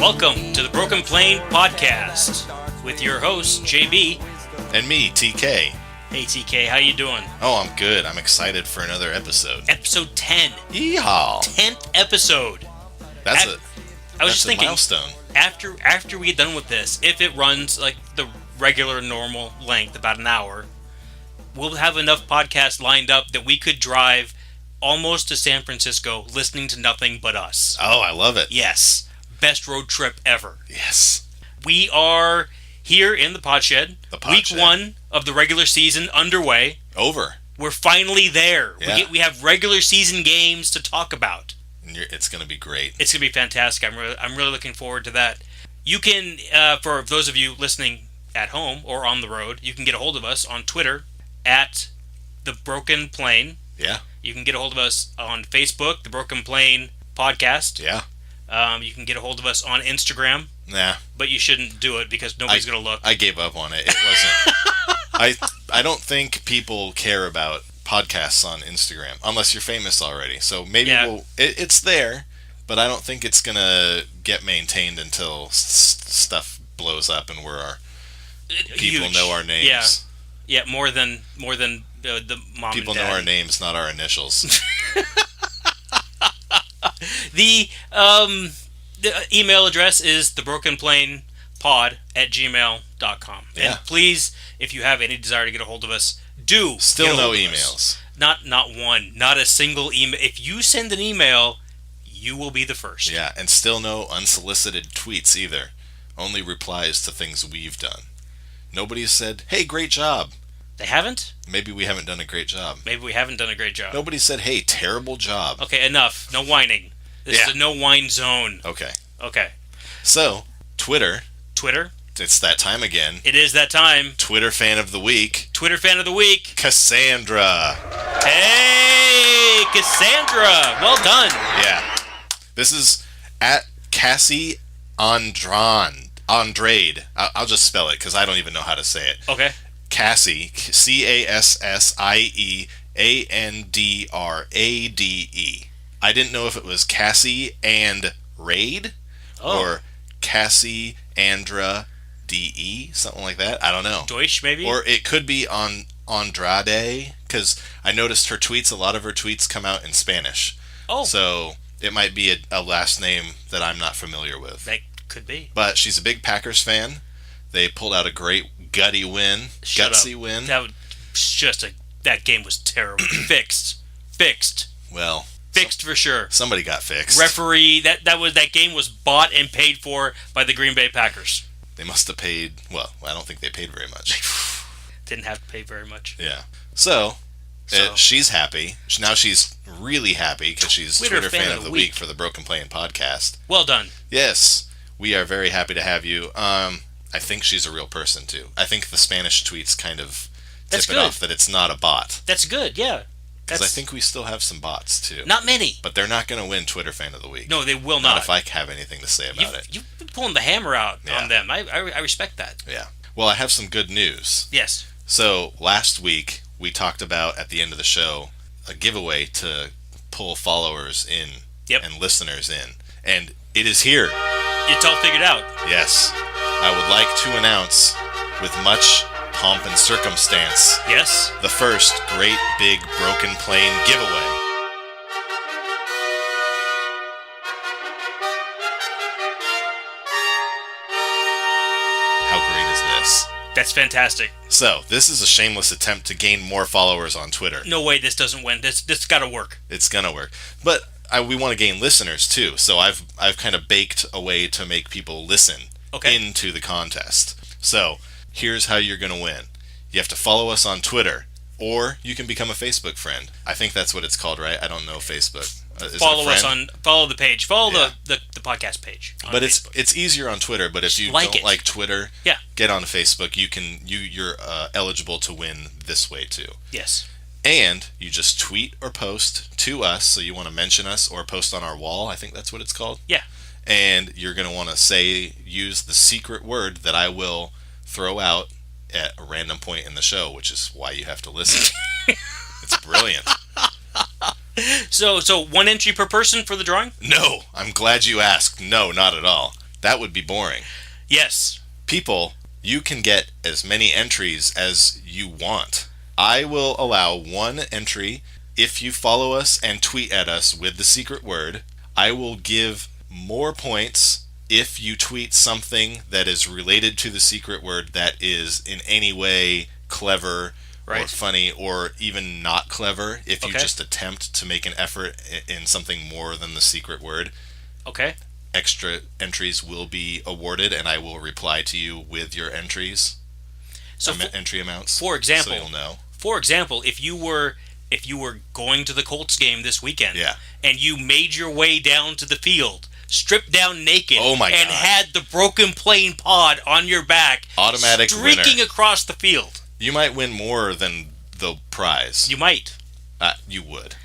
Welcome to the Broken Plane Podcast with your host, JB. And me, TK. Hey, TK, how you doing? Oh, I'm good. I'm excited for another episode. Episode 10. Yeehaw! 10th episode. That's I was just thinking, milestone. After we get done with this, if it runs like the regular normal length, about an hour, we'll have enough podcasts lined up that we could drive almost to San Francisco listening to nothing but us. Oh, I love it. Yes. Best road trip ever. Yes. We are here in the Podshed. Week Podshed. 1 of the regular season underway. Over. We're finally there. Yeah. We have regular season games to talk about. It's going to be great. It's going to be fantastic. I'm really looking forward to that. You can, for those of you listening at home or on the road, you can get a hold of us on Twitter at The Broken Plane. Yeah. You can get a hold of us on Facebook, The Broken Plane Podcast. Yeah. You can get a hold of us on Instagram. Nah. But you shouldn't do it because nobody's going to look. I gave up on it. It wasn't. I don't think people care about podcasts on Instagram unless you're famous already. So maybe it's there, but I don't think it's going to get maintained until stuff blows up and people know our names. Yeah, more than the mom people and dad. know our names, not our initials. The email address is thebrokenplanepod@gmail.com. Yeah. And please, if you have any desire to get a hold of us, do. Still no emails. Not one. Not a single email. If you send an email, you will be the first. Yeah, and still no unsolicited tweets either. Only replies to things we've done. Nobody said, hey, great job. They haven't? Maybe we haven't done a great job. Maybe we haven't done a great job. Nobody said, hey, terrible job. Okay, enough. No whining. This is a no-whine zone. Okay. So, Twitter. Twitter. It's that time again. It is that time. Twitter fan of the week. Twitter fan of the week. Cassandra. Hey, Cassandra. Well done. Yeah. This is at Cassie Andrade. I'll just spell it because I don't even know how to say it. Okay. Cassie, Cassieandrade. I didn't know if it was Cassie and Raid or Cassie Andra DE, something like that. I don't know. Deutsch, maybe? Or it could be on Andrade, because I noticed her tweets, a lot of her tweets come out in Spanish. Oh. So it might be a last name that I'm not familiar with. That could be. But she's a big Packers fan. They pulled out a great gutsy win. That game was terrible. Fixed. Well, fixed for sure. Somebody got fixed. Referee, that game was bought and paid for by the Green Bay Packers. They must have paid, well, I don't think they paid very much. Didn't have to pay very much. Yeah. So she's happy. Now she's really happy because she's Twitter fan of the week for the Broken Plane Podcast. Well done. Yes. We are very happy to have you. I think she's a real person, too. I think the Spanish tweets kind of tip it off that it's not a bot. That's good, yeah. Because I think we still have some bots, too. Not many. But they're not going to win Twitter fan of the week. No, they will not. Not if I have anything to say about it. You've been pulling the hammer out on them. I respect that. Yeah. Well, I have some good news. Yes. So, last week, we talked about, at the end of the show, a giveaway to pull followers in and listeners in. And it is here. It's all figured out. Yes. I would like to announce, with much pomp and circumstance, the first great big Broken Plane giveaway. How great is this? That's fantastic. So, this is a shameless attempt to gain more followers on Twitter. No way this doesn't win. This got to work. It's going to work. But we want to gain listeners, too. So, I've kind of baked a way to make people listen into the contest. So, here's how you're going to win. You have to follow us on Twitter, or you can become a Facebook friend. I think that's what it's called, right? I don't know Facebook. Follow the page. Follow the podcast page. But it's easier on Twitter. But if you don't like Twitter, get on Facebook. You're eligible to win this way too. Yes. And you just tweet or post to us. So you want to mention us or post on our wall. I think that's what it's called. Yeah. And you're going to want to use the secret word that I will throw out at a random point in the show, which is why you have to listen. It's brilliant. So one entry per person for the drawing? No, I'm glad you asked. No, not at all. That would be boring. Yes. People, you can get as many entries as you want. I will allow one entry if you follow us and tweet at us with the secret word. I will give more points if you tweet something that is related to the secret word that is in any way clever or funny, or even not clever, if you just attempt to make an effort in something more than the secret word. Okay. Extra entries will be awarded, and I will reply to you with your entries. So entry amounts. For example, so you'll know. For example, if you were going to the Colts game this weekend, and you made your way down to the field, stripped down naked, and had the broken plane pod on your back, automatic streaking winner. Across the field, you might win more than the prize. You might. You would.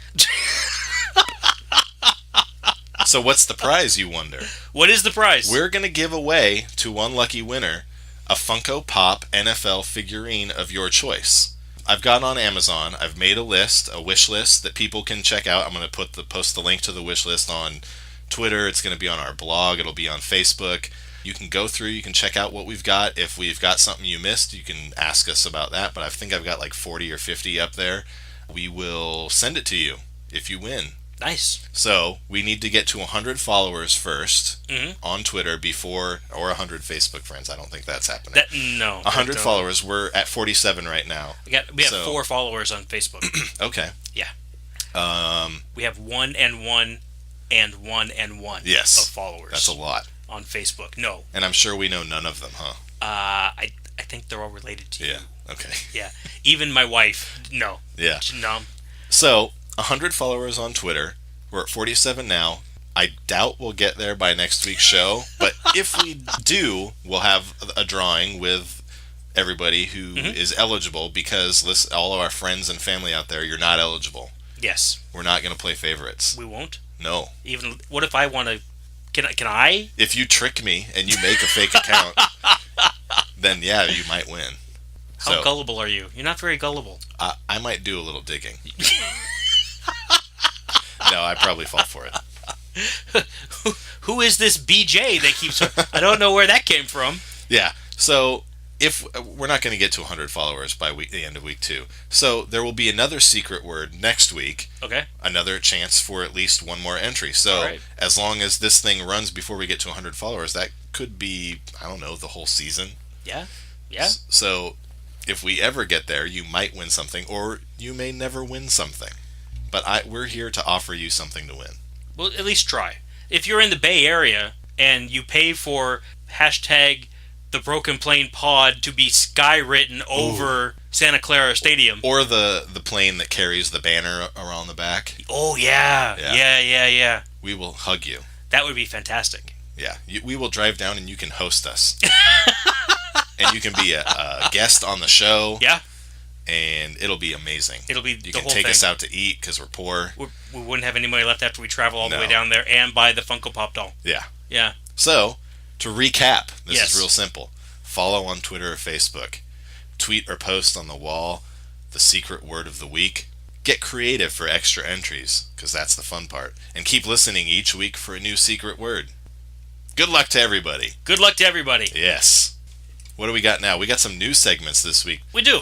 So what's the prize, you wonder? What is the prize? We're going to give away to one lucky winner a Funko Pop NFL figurine of your choice. I've gone on Amazon. I've made a wish list that people can check out. I'm going to post the link to the wish list on Twitter. It's going to be on our blog. It'll be on Facebook. You can go through. You can check out what we've got. If we've got something you missed, you can ask us about that. But I think I've got like 40 or 50 up there. We will send it to you if you win. Nice. So we need to get to 100 followers first on Twitter or 100 Facebook friends. I don't think that's happening. 100 followers. We're at 47 right now. We have 4 followers on Facebook. Okay. Yeah. We have 1 and 1 and 1 and 1 of followers. That's a lot. On Facebook. No. And I'm sure we know none of them, huh? I think they're all related to you. Yeah. Okay. Yeah. Even my wife. No. Yeah. No. So 100 followers on Twitter. We're at 47 now. I doubt we'll get there by next week's show, but if we do, we'll have a drawing with everybody who is eligible, because all of our friends and family out there, you're not eligible. Yes. We're not going to play favorites. We won't? No. Even what if I want to... Can I? If you trick me and you make a fake account, then yeah, you might win. How gullible are you? You're not very gullible. I might do a little digging. No, I probably fall for it. Who is this BJ that keeps... I don't know where that came from. Yeah, so if we're not going to get to 100 followers by the end of week 2. So there will be another secret word next week. Okay. Another chance for at least one more entry. So as long as this thing runs before we get to 100 followers, that could be, I don't know, the whole season. Yeah. Yeah. So if we ever get there, you might win something, or you may never win something. But we're here to offer you something to win. Well, at least try. If you're in the Bay Area and you pay for hashtag the broken plane pod to be skywritten over Santa Clara Stadium. Or the plane that carries the banner around the back. Oh, yeah. Yeah. We will hug you. That would be fantastic. Yeah. We will drive down and you can host us. And you can be a guest on the show. Yeah. And it'll be amazing. It'll be You can take us out to eat because we're poor. We wouldn't have any money left after we travel all the way down there and buy the Funko Pop doll. Yeah. Yeah. So, to recap, this is real simple. Follow on Twitter or Facebook. Tweet or post on the wall the secret word of the week. Get creative for extra entries, because that's the fun part. And keep listening each week for a new secret word. Good luck to everybody. Good luck to everybody. Yes. What do we got now? We got some new segments this week. We do.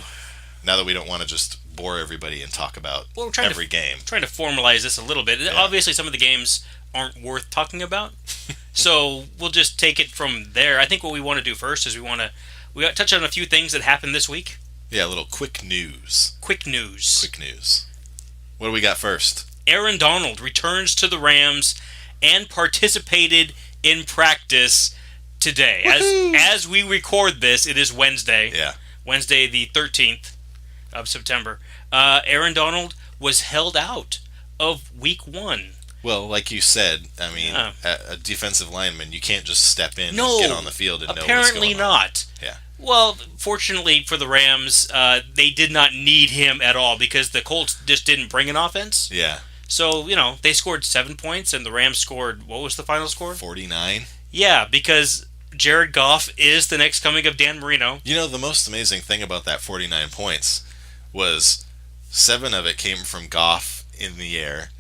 Now that we don't want to just bore everybody and talk about every game. Trying to formalize this a little bit. Yeah. Obviously, some of the games aren't worth talking about. So we'll just take it from there. I think what we want to do first is we want to touch on a few things that happened this week. Yeah, a little quick news. Quick news. What do we got first? Aaron Donald returns to the Rams and participated in practice today. As we record this, it is Wednesday. Yeah. Wednesday the 13th of September. Aaron Donald was held out of week 1. Well, like you said, I mean, a defensive lineman, you can't just step in and get on the field and know what's going on. Apparently not. Yeah. Well, fortunately for the Rams, they did not need him at all because the Colts just didn't bring an offense. Yeah. So, they scored 7 points and the Rams scored, what was the final score? 49. Yeah, because Jared Goff is the next coming of Dan Marino. The most amazing thing about that 49 points was 7 of it came from Goff in the air,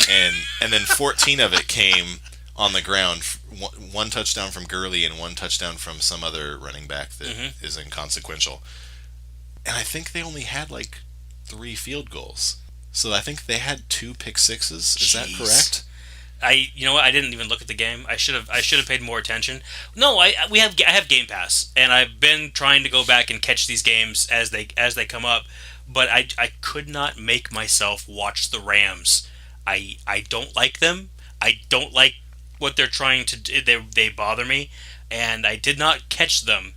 and then 14 of it came on the ground. One touchdown from Gurley and one touchdown from some other running back that is inconsequential. And I think they only had like 3 field goals. So I think they had 2 pick sixes. Is that correct? You know what? I didn't even look at the game. I should have paid more attention. No, I have Game Pass, and I've been trying to go back and catch these games as they come up, but I could not make myself watch the Rams. I don't like them. I don't like what they're trying to do. They bother me, and I did not catch them.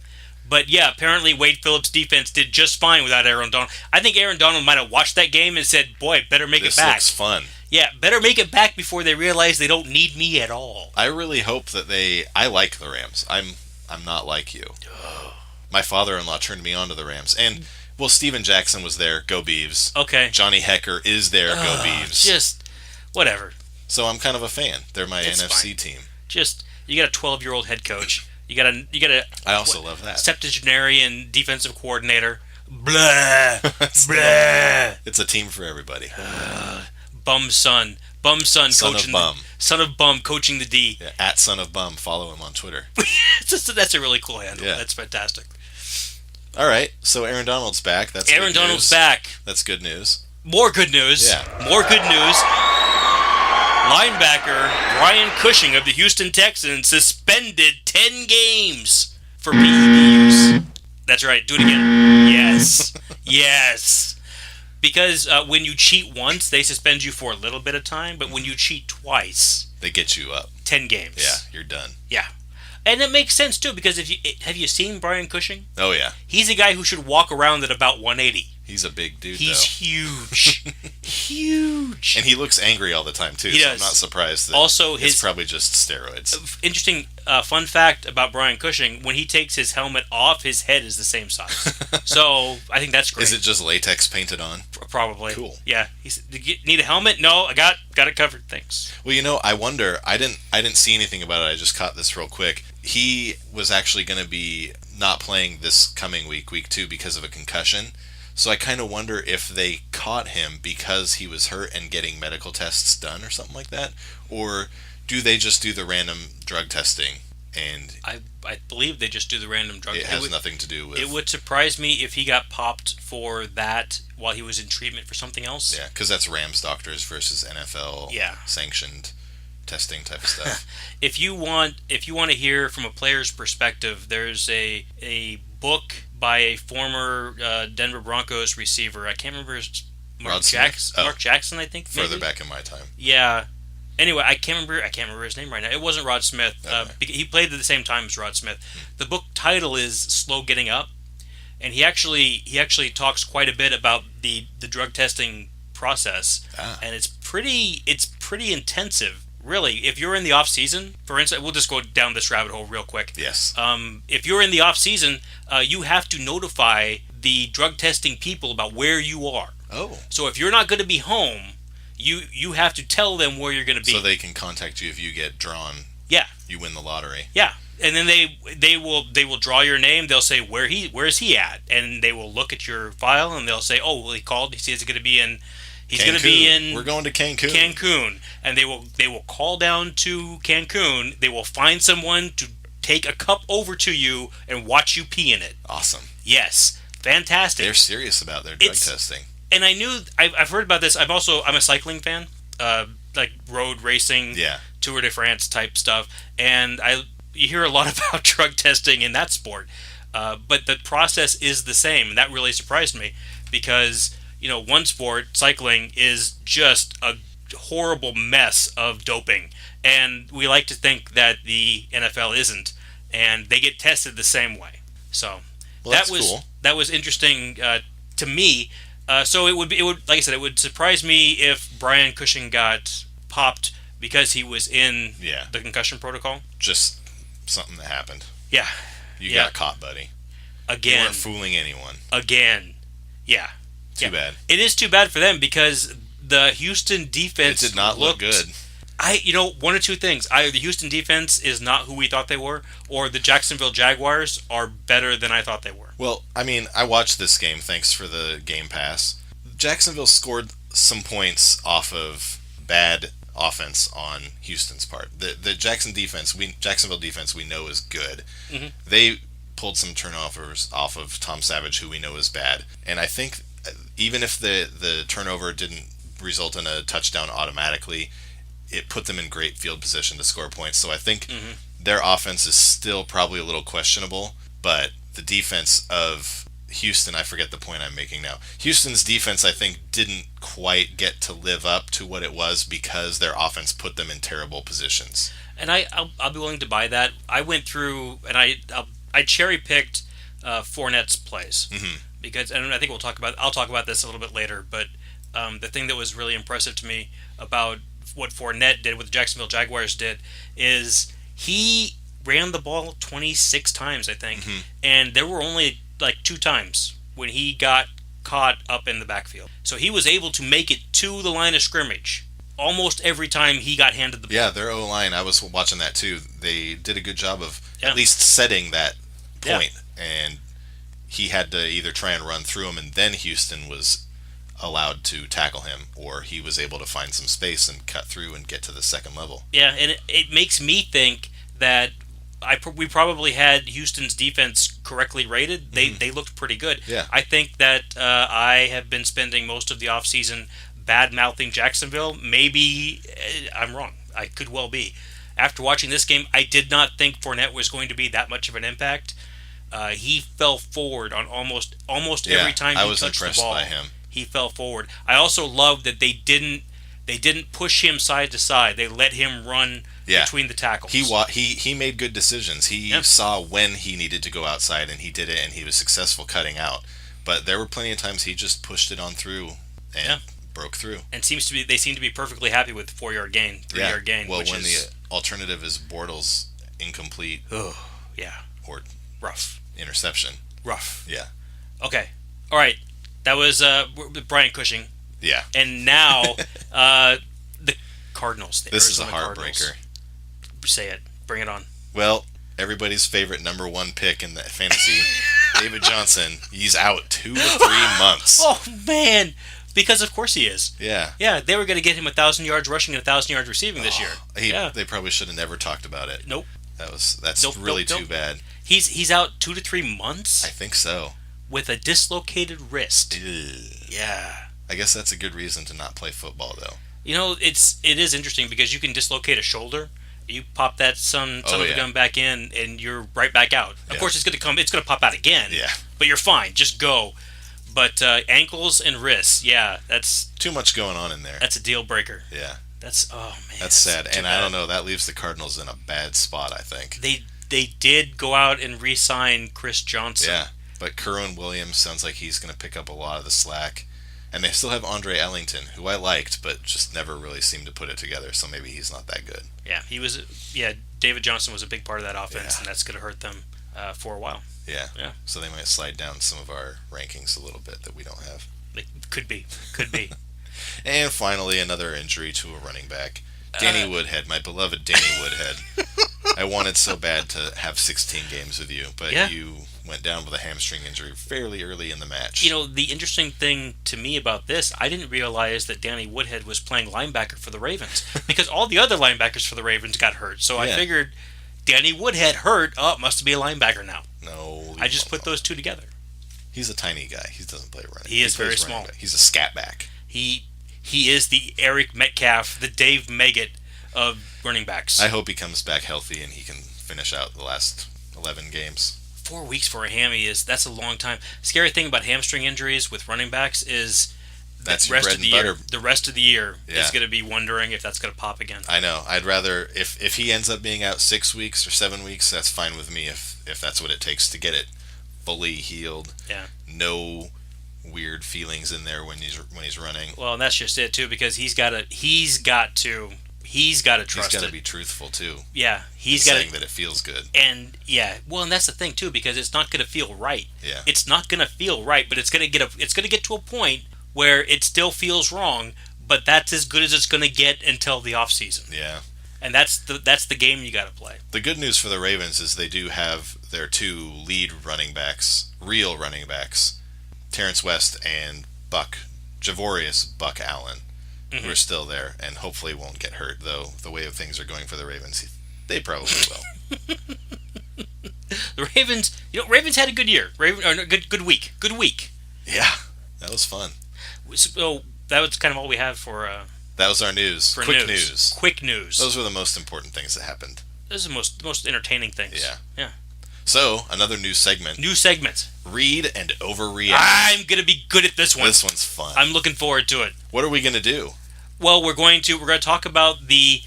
But yeah, apparently Wade Phillips' defense did just fine without Aaron Donald. I think Aaron Donald might have watched that game and said, "Boy, better make it back." This looks fun. Yeah, better make it back before they realize they don't need me at all. I really hope that I like the Rams. I'm not like you. My father-in-law turned me on to the Rams. And, well, Steven Jackson was there. Go Beavs. Okay. Johnny Hecker is there. Go Beavs. Just, whatever. So I'm kind of a fan. They're my NFC team. Just, you got a 12-year-old head coach. You got a. I also love that. Septuagenarian defensive coordinator. Blah. Blah. It's a team for everybody. Bum son coaching son of bum coaching the D. Yeah, at son of bum. Follow him on Twitter. That's a really cool handle. Yeah. That's fantastic. All right, so Aaron Donald's back. That's Aaron Donald's back. That's good news. More good news. Yeah. More good news. Linebacker Brian Cushing of the Houston Texans suspended 10 games for PED use. That's right. Do it again. Yes. Yes. Because when you cheat once, they suspend you for a little bit of time, but when you cheat twice, they get you up. 10 games. Yeah, you're done. Yeah. And it makes sense, too, because have you seen Brian Cushing? Oh, yeah. He's a guy who should walk around at about 180. He's a big dude, He's huge. Huge. And he looks angry all the time, too. He does. I'm not surprised that also, it's probably just steroids. Interesting fun fact about Brian Cushing, when he takes his helmet off, his head is the same size. So, I think that's great. Is it just latex painted on? Probably. Cool. Yeah. Need a helmet? No, I got it covered. Thanks. Well, I wonder, I didn't see anything about it. I just caught this real quick. He was actually going to be not playing this coming week 2, because of a concussion. So I kind of wonder if they caught him because he was hurt and getting medical tests done or something like that, or do they just do the random drug testing? And I believe they just do the random drug testing. It has nothing to do with... It would surprise me if he got popped for that while he was in treatment for something else. Yeah, because that's Rams doctors versus NFL sanctioned testing type of stuff. If you want to hear from a player's perspective, there's a book by a former Denver Broncos receiver. I can't remember Mark Jackson, I think. Further maybe? Back in my time. Yeah. Anyway, I can't remember his name right now. It wasn't Rod Smith. Okay. He played at the same time as Rod Smith. The book title is Slow Getting Up, and he actually talks quite a bit about the drug testing process, and it's pretty intensive. Really, if you're in the off season, for instance, we'll just go down this rabbit hole real quick. Yes. If you're in the off season, you have to notify the drug testing people about where you are. Oh. So if you're not going to be home, you have to tell them where you're going to be. So they can contact you if you get drawn. Yeah. You win the lottery. Yeah. And then they will draw your name. They'll say where is he at, and they will look at your file and they'll say, oh, well, he called. He says he's going to be in. He's going to be in. We're going to Cancun. Cancun, and they will call down to Cancun. They will find someone to take a cup over to you and watch you pee in it. Awesome. Yes, fantastic. They're serious about their drug testing. And I've heard about this. I'm a cycling fan, like road racing, Tour de France type stuff, and you hear a lot about drug testing in that sport, but the process is the same, and that really surprised me because. One sport, cycling, is just a horrible mess of doping. And we like to think that the NFL isn't. And they get tested the same way. So that was cool. That was interesting to me. So it would like I said, it would surprise me if Brian Cushing got popped because he was in the concussion protocol. Just something that happened. Yeah. You got caught, buddy. Again. You weren't fooling anyone. Again. Yeah. Too bad. It is too bad for them because the Houston defense did not look good. One or two things. Either the Houston defense is not who we thought they were, or the Jacksonville Jaguars are better than I thought they were. Well, I watched this game thanks for the Game Pass. Jacksonville scored some points off of bad offense on Houston's part. The Jacksonville defense we know is good. Mm-hmm. They pulled some turnovers off of Tom Savage, who we know is bad. And I think even if the turnover didn't result in a touchdown automatically, it put them in great field position to score points. So I think their offense is still probably a little questionable, but the defense of Houston, I forget the point I'm making now. Houston's defense, I think, didn't quite get to live up to what it was because their offense put them in terrible positions. And I'll be willing to buy that. I went through and I cherry picked Fournette's plays because, and I think I'll talk about this a little bit later. But the thing that was really impressive to me about what Fournette did, what the Jacksonville Jaguars did, is he ran the ball 26 times, I think, and there were only like 2 times when he got caught up in the backfield. So he was able to make it to the line of scrimmage almost every time he got handed the ball. Yeah, their O-line, I was watching that too. They did a good job of at least setting that point, and he had to either try and run through him, and then Houston was allowed to tackle him, or he was able to find some space and cut through and get to the second level. Yeah, and it makes me think that we probably had Houston's defense correctly rated. They looked pretty good. Yeah. I think that I have been spending most of the offseason bad-mouthing Jacksonville. Maybe I'm wrong. I could well be. After watching this game, I did not think Fournette was going to be that much of an impact. He fell forward on almost every time he touched the ball. By him. He fell forward. I also love that they didn't push him side to side. They let him run between the tackles. He made good decisions. He saw when he needed to go outside, and he did it, and he was successful cutting out. But there were plenty of times he just pushed it on through and broke through. And they seem to be perfectly happy with 4-yard gain, 3-yard gain. Well, when the alternative is Bortles incomplete. Oh, yeah. Or rough interception. Rough. Yeah. Okay. All right. That was Brian Cushing. Yeah. And now the Cardinals. This is a heartbreaker. Say it. Bring it on. Well, everybody's favorite number 1 pick in the fantasy, David Johnson, he's out 2 to 3 months. Oh, man. Because of course he is. Yeah. Yeah, they were going to get him 1,000 yards rushing and 1,000 yards receiving this year. They probably should have never talked about it. Nope. That's really too bad. He's out 2 to 3 months? I think so. With a dislocated wrist. Ew. Yeah. I guess that's a good reason to not play football, though. You know, it is interesting because you can dislocate a shoulder. You pop that son of a gun back in, and you're right back out. Of course, it's going to pop out again. Yeah. But you're fine. Just go. But ankles and wrists, that's too much going on in there. That's a deal breaker. Yeah. That's sad. And I don't know. That leaves the Cardinals in a bad spot, I think. They did go out and re-sign Chris Johnson. Yeah. But Kerwin Williams sounds like he's going to pick up a lot of the slack. And they still have Andre Ellington, who I liked, but just never really seemed to put it together. So maybe he's not that good. Yeah, David Johnson was a big part of that offense, and that's going to hurt them for a while. Yeah. So they might slide down some of our rankings a little bit that we don't have. It could be. And finally, another injury to a running back. Danny Woodhead, my beloved Danny Woodhead. I wanted so bad to have 16 games with you, but you went down with a hamstring injury fairly early in the match. You know, the interesting thing to me about this, I didn't realize that Danny Woodhead was playing linebacker for the Ravens because all the other linebackers for the Ravens got hurt. So I figured Danny Woodhead hurt. Oh, it must be a linebacker now. No. I just put those two together. He's a tiny guy. He doesn't play running. He is very small. He's a scat back. He is the Eric Metcalf, the Dave Meggett of running backs. I hope he comes back healthy and he can finish out the last 11 games. 4 weeks for a hammy that's a long time. Scary thing about hamstring injuries with running backs is that's the rest of the year. The rest of the year is going to be wondering if that's going to pop again. I know. I'd rather if he ends up being out 6 weeks or 7 weeks, that's fine with me. If that's what it takes to get it fully healed. Yeah. No weird feelings in there when he's running. Well, and that's just it too, because he's got to trust it. He's got to be truthful too. Yeah, he's saying that it feels good. And and that's the thing too, because it's not going to feel right. Yeah. It's not going to feel right, but it's going to get to a point where it still feels wrong, but that's as good as it's going to get until the off season. Yeah. And that's the game you got to play. The good news for the Ravens is they do have their 2 lead running backs, real running backs, Terrence West and Javorius Buck Allen. who are still there and hopefully won't get hurt, though the way things are going for the Ravens, they probably will. The Ravens, Ravens had a good year. Good week. Good week. Yeah, that was fun. So that was kind of all we have for. That was our news. Quick news. Quick news. Those were the most important things that happened. Those are the most entertaining things. Yeah. So, another new segment. Read and overreact. I'm going to be good at this one. This one's fun. I'm looking forward to it. What are we going to do? Well, we're going to talk about the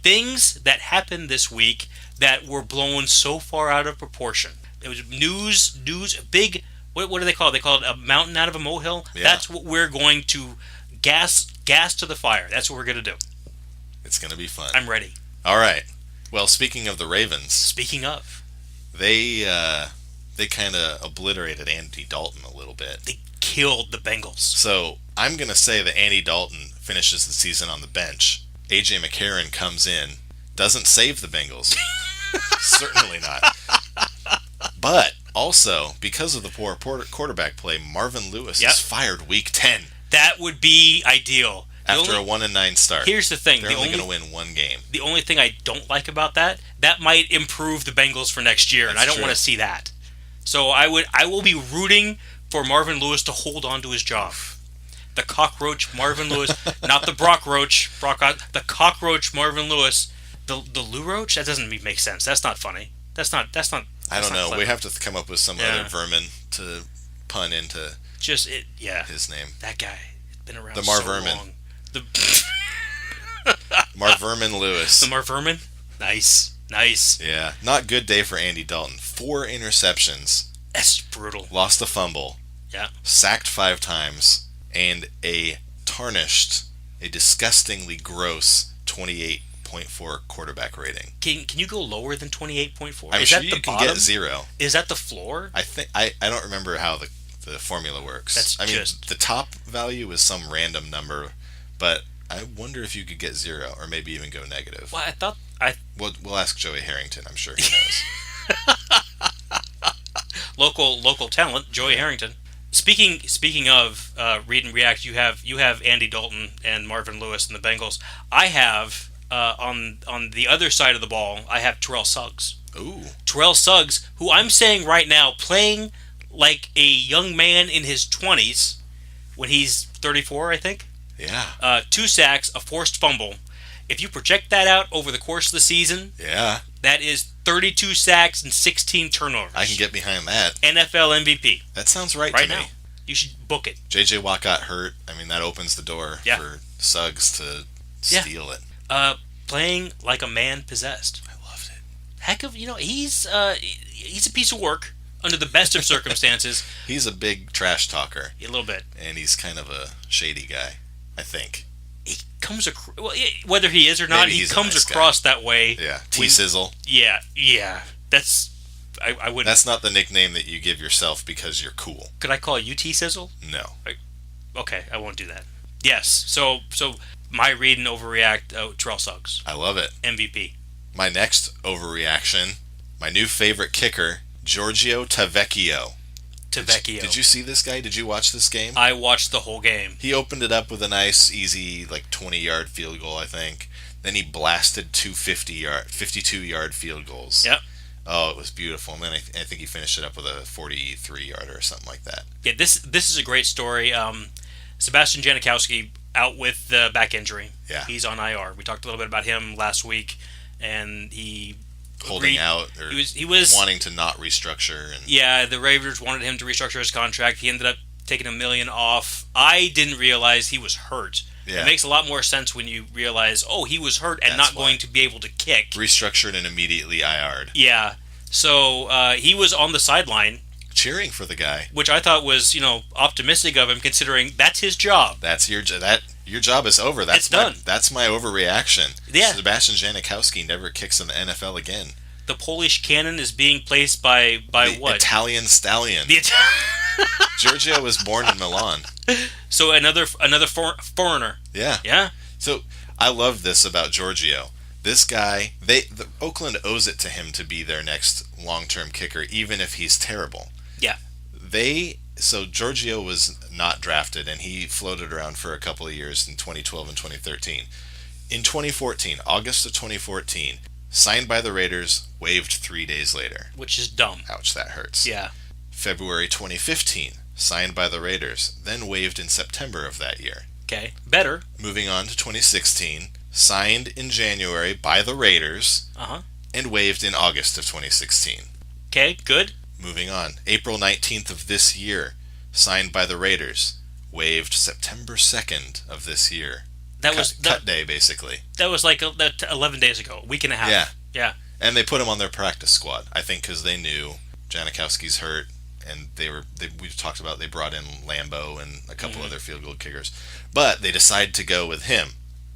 things that happened this week that were blown so far out of proportion. It was news, big, what do they call it? They call it a mountain out of a molehill. Yeah. That's what we're going to gas to the fire. That's what we're going to do. It's going to be fun. I'm ready. All right. Well, speaking of the Ravens. They kind of obliterated Andy Dalton a little bit. They killed the Bengals. So I'm going to say that Andy Dalton finishes the season on the bench. A.J. McCarron comes in, doesn't save the Bengals. Certainly not. But also, because of the poor quarterback play, Marvin Lewis is fired week 10. That would be ideal. After a 1-9 start. Here's the thing. They're only going to win one game. The only thing I don't like about that might improve the Bengals for next year, and I don't want to see that. So I will be rooting for Marvin Lewis to hold on to his job. The cockroach Marvin Lewis, not the Brock Roach, the cockroach Marvin Lewis, the Lou Roach. That doesn't make sense. That's not funny. That's not. I don't know. Clever. We have to come up with some other vermin to pun into. His name. That guy has been around. The Marvermin. Long. Marvermin Lewis. The Marvermin. Nice. Yeah, not good day for Andy Dalton. 4 interceptions. That's brutal. Lost a fumble. Yeah. Sacked 5 times. And a disgustingly gross 28.4 quarterback rating. Can you go lower than 28.4? I'm sure you can get 0. Is that the floor? I think I don't remember how the formula works. The top value is some random number, but I wonder if you could get 0 or maybe even go negative. Well, We'll ask Joey Harrington. I'm sure he knows. Local talent, Joey Harrington. Speaking of read and react, you have Andy Dalton and Marvin Lewis and the Bengals. I have on the other side of the ball, I have Terrell Suggs. Ooh. Terrell Suggs, who I'm saying right now, playing like a young man in his 20s when he's 34, I think. Yeah. 2 sacks, a forced fumble. If you project that out over the course of the season, that is 32 sacks and 16 turnovers. I can get behind that. NFL MVP. That sounds right to now. me. You should book it. J.J. Watt got hurt. I mean, that opens the door for Suggs to steal it. Playing like a man possessed. I loved it. Heck of, he's a piece of work under the best of circumstances. He's a big trash talker. A little bit. And he's kind of a shady guy, I think. He comes across, whether he is or not, he comes across that way. Yeah, T-Sizzle. Yeah. That's, I wouldn't. That's not the nickname that you give yourself because you're cool. Could I call you T-Sizzle? No. Okay, I won't do that. Yes, so my read and overreact, Terrell Suggs. I love it. MVP. My next overreaction, my new favorite kicker, Giorgio Tavecchio. Did you see this guy? Did you watch this game? I watched the whole game. He opened it up with a nice, easy, 20-yard field goal, I think. Then he blasted 2 52-yard field goals. Yep. Oh, it was beautiful. And then I think he finished it up with a 43-yarder or something like that. Yeah, this is a great story. Sebastian Janikowski out with the back injury. Yeah. He's on IR. We talked a little bit about him last week, and he... Holding out, or he was wanting to not restructure. Yeah, the Ravens wanted him to restructure his contract. He ended up taking $1 million off. I didn't realize he was hurt. Yeah. It makes a lot more sense when you realize, he was hurt and not going to be able to kick. Restructured and immediately IR'd. Yeah, so he was on the sideline. Cheering for the guy. Which I thought was, optimistic of him, considering that's his job. That's your job is over. That's done. That's my overreaction. Yeah. Sebastian Janikowski never kicks in the NFL again. The Polish cannon is being placed by what? Italian stallion. Giorgio was born in Milan. So another foreigner. Yeah. Yeah. So I love this about Giorgio. This guy, Oakland owes it to him to be their next long-term kicker, even if he's terrible. Yeah. They So Giorgio was not drafted, and he floated around for a couple of years in 2012 and 2013. In 2014, August of 2014, signed by the Raiders, waived 3 days later. Which is dumb. Ouch, that hurts. Yeah. February 2015, signed by the Raiders, then waived in September of that year. Okay, better. Moving on to 2016, signed in January by the Raiders, and waived in August of 2016. Okay, good. Moving on, April 19th of this year, signed by the Raiders, waived September 2nd of this year. That was cut day, basically. That was like 11 days ago, a week and a half. Yeah. And they put him on their practice squad, I think, because they knew Janikowski's hurt, and we've talked about they brought in Lambeau and a couple other field goal kickers, but they decided to go with him,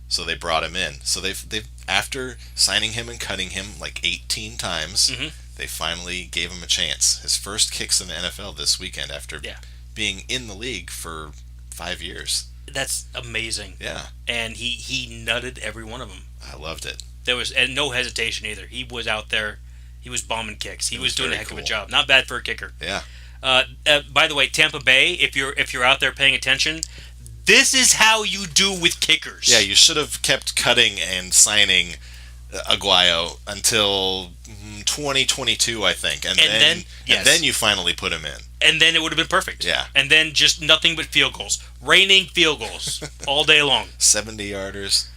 so they brought him in. So they've after signing him and cutting him like 18 times, they finally gave him a chance. His first kicks in the NFL this weekend after being in the league for 5 years. That's amazing. Yeah. And he nutted every one of them. I loved it. There was no hesitation either. He was out there. He was bombing kicks. He was doing a heck of a job. Not bad for a kicker. Yeah. By the way, Tampa Bay, if you're out there paying attention, this is how you do with kickers. Yeah, you should have kept cutting and signing Aguayo until 2022, I think, and then you finally put him in. And then it would have been perfect. Yeah. And then just nothing but field goals, raining field goals all day long. 70-yarders.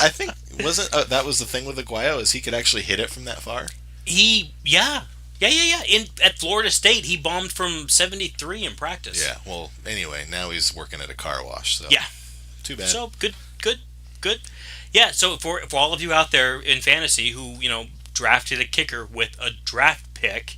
I think wasn't that was the thing with Aguayo, is he could actually hit it from that far. Yeah. At Florida State, he bombed from 73 in practice. Yeah. Well, anyway, now he's working at a car wash. So yeah. Too bad. So good. Yeah. So for all of you out there in fantasy who drafted a kicker with a draft pick,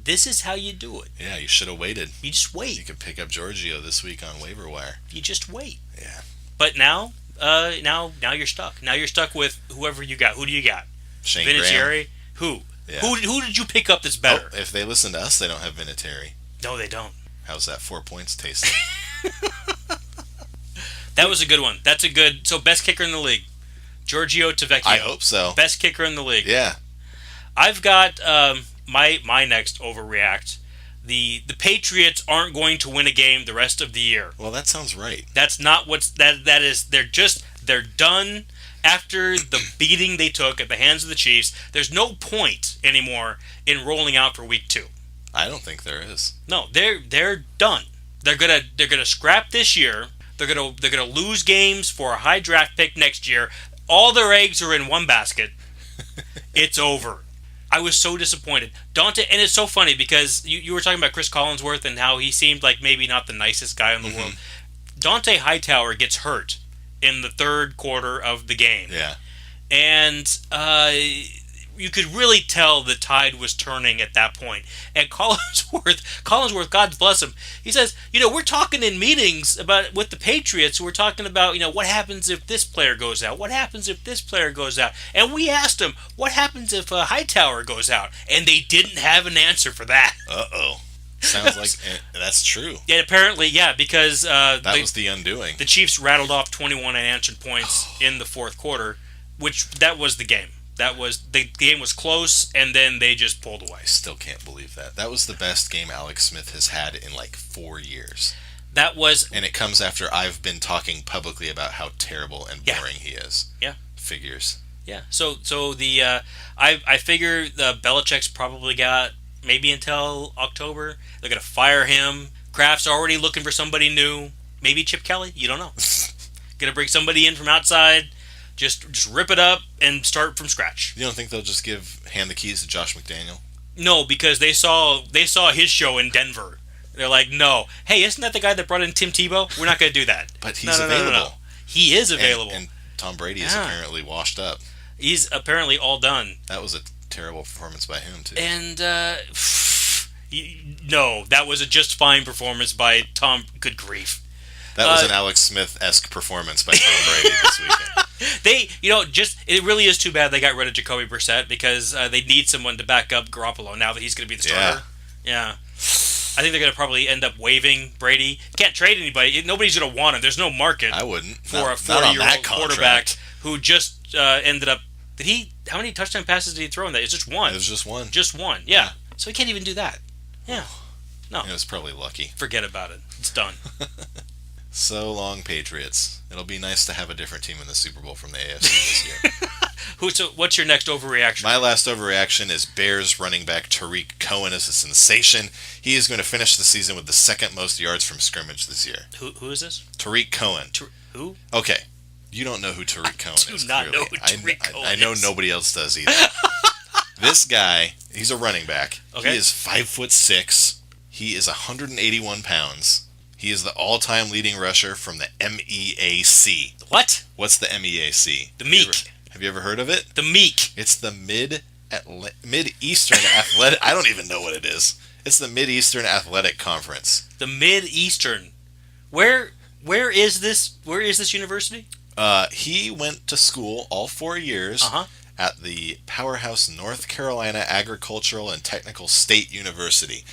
this is how you do it. Yeah, you should have waited. You just wait. You could pick up Giorgio this week on waiver wire. You just wait. Yeah. But now you're stuck. Now you're stuck with whoever you got. Who do you got? Shane Vinatieri? Who? Yeah. Who did you pick up that's better? Oh, if they listen to us, they don't have Vinatieri. No, they don't. How's that 4 points tasting? That was a good one. That's a good. So best kicker in the league, Giorgio Tavecchio. I hope so. Best kicker in the league. Yeah. I've got my next overreact. The Patriots aren't going to win a game the rest of the year. Well, that sounds right. That's not that is. They're done after the beating they took at the hands of the Chiefs. There's no point anymore in rolling out for week 2. I don't think there is. No, they're done. They're gonna scrap this year. They're gonna lose games for a high draft pick next year. All their eggs are in one basket. It's over. I was so disappointed. Dante, and it's so funny because you were talking about Chris Collinsworth and how he seemed like maybe not the nicest guy in the world. Dante Hightower gets hurt in the third quarter of the game. Yeah. And you could really tell the tide was turning at that point. And Collinsworth, God bless him, he says, we're talking in meetings with the Patriots, we're talking about, what happens if this player goes out? What happens if this player goes out? And we asked him, what happens if Hightower goes out? And they didn't have an answer for that. Uh-oh. Sounds like that's true. Yeah, apparently, yeah, because that was the undoing. The Chiefs rattled off 21 unanswered points in the fourth quarter, that was the game. The game was close, and then they just pulled away. I still can't believe that. That was the best game Alex Smith has had in like 4 years. And it comes after I've been talking publicly about how terrible and boring he is. Yeah. Figures. Yeah. So I figure the Belichick's probably got maybe until October. They're gonna fire him. Kraft's already looking for somebody new. Maybe Chip Kelly. You don't know. Gonna bring somebody in from outside. Just rip it up and start from scratch. You don't think they'll just hand the keys to Josh McDaniel? No, because they saw his show in Denver. They're like, no. Hey, isn't that the guy that brought in Tim Tebow? We're not going to do that. But he's available. No. He is available. And Tom Brady is apparently washed up. He's apparently all done. That was a terrible performance by him, too. And, no, that was a just fine performance by Tom. Good grief. That was an Alex Smith-esque performance by Tom Brady this weekend. It really is too bad they got rid of Jacoby Brissett because they need someone to back up Garoppolo now that he's going to be the starter. Yeah. I think they're going to probably end up waiving Brady. Can't trade anybody. Nobody's going to want him. There's no market. I wouldn't. For a 40-year-old quarterback who just ended up... How many touchdown passes did he throw in that? It's just one. It was just one. Just one, yeah. So he can't even do that. Yeah. No. It was probably lucky. Forget about it. It's done. So long, Patriots. It'll be nice to have a different team in the Super Bowl from the AFC this year. So what's your next overreaction? My last overreaction is Bears running back Tariq Cohen is a sensation. He is going to finish the season with the second most yards from scrimmage this year. Who is this? Tariq Cohen. Who? Okay. You don't know who Tariq Cohen is. I do not know who Tariq Cohen is. I know nobody else does either. This guy, he's a running back. Okay. He is 5'6". He is 181 pounds. He is the all-time leading rusher from the MEAC. What? What's the MEAC? The Meek. Have you ever heard of it? The Meek. It's the Mid-Eastern Athletic... I don't even know what it is. It's the Mid-Eastern Athletic Conference. The Mid-Eastern. Where is this? Where is this university? He went to school all 4 years at the powerhouse North Carolina Agricultural and Technical State University.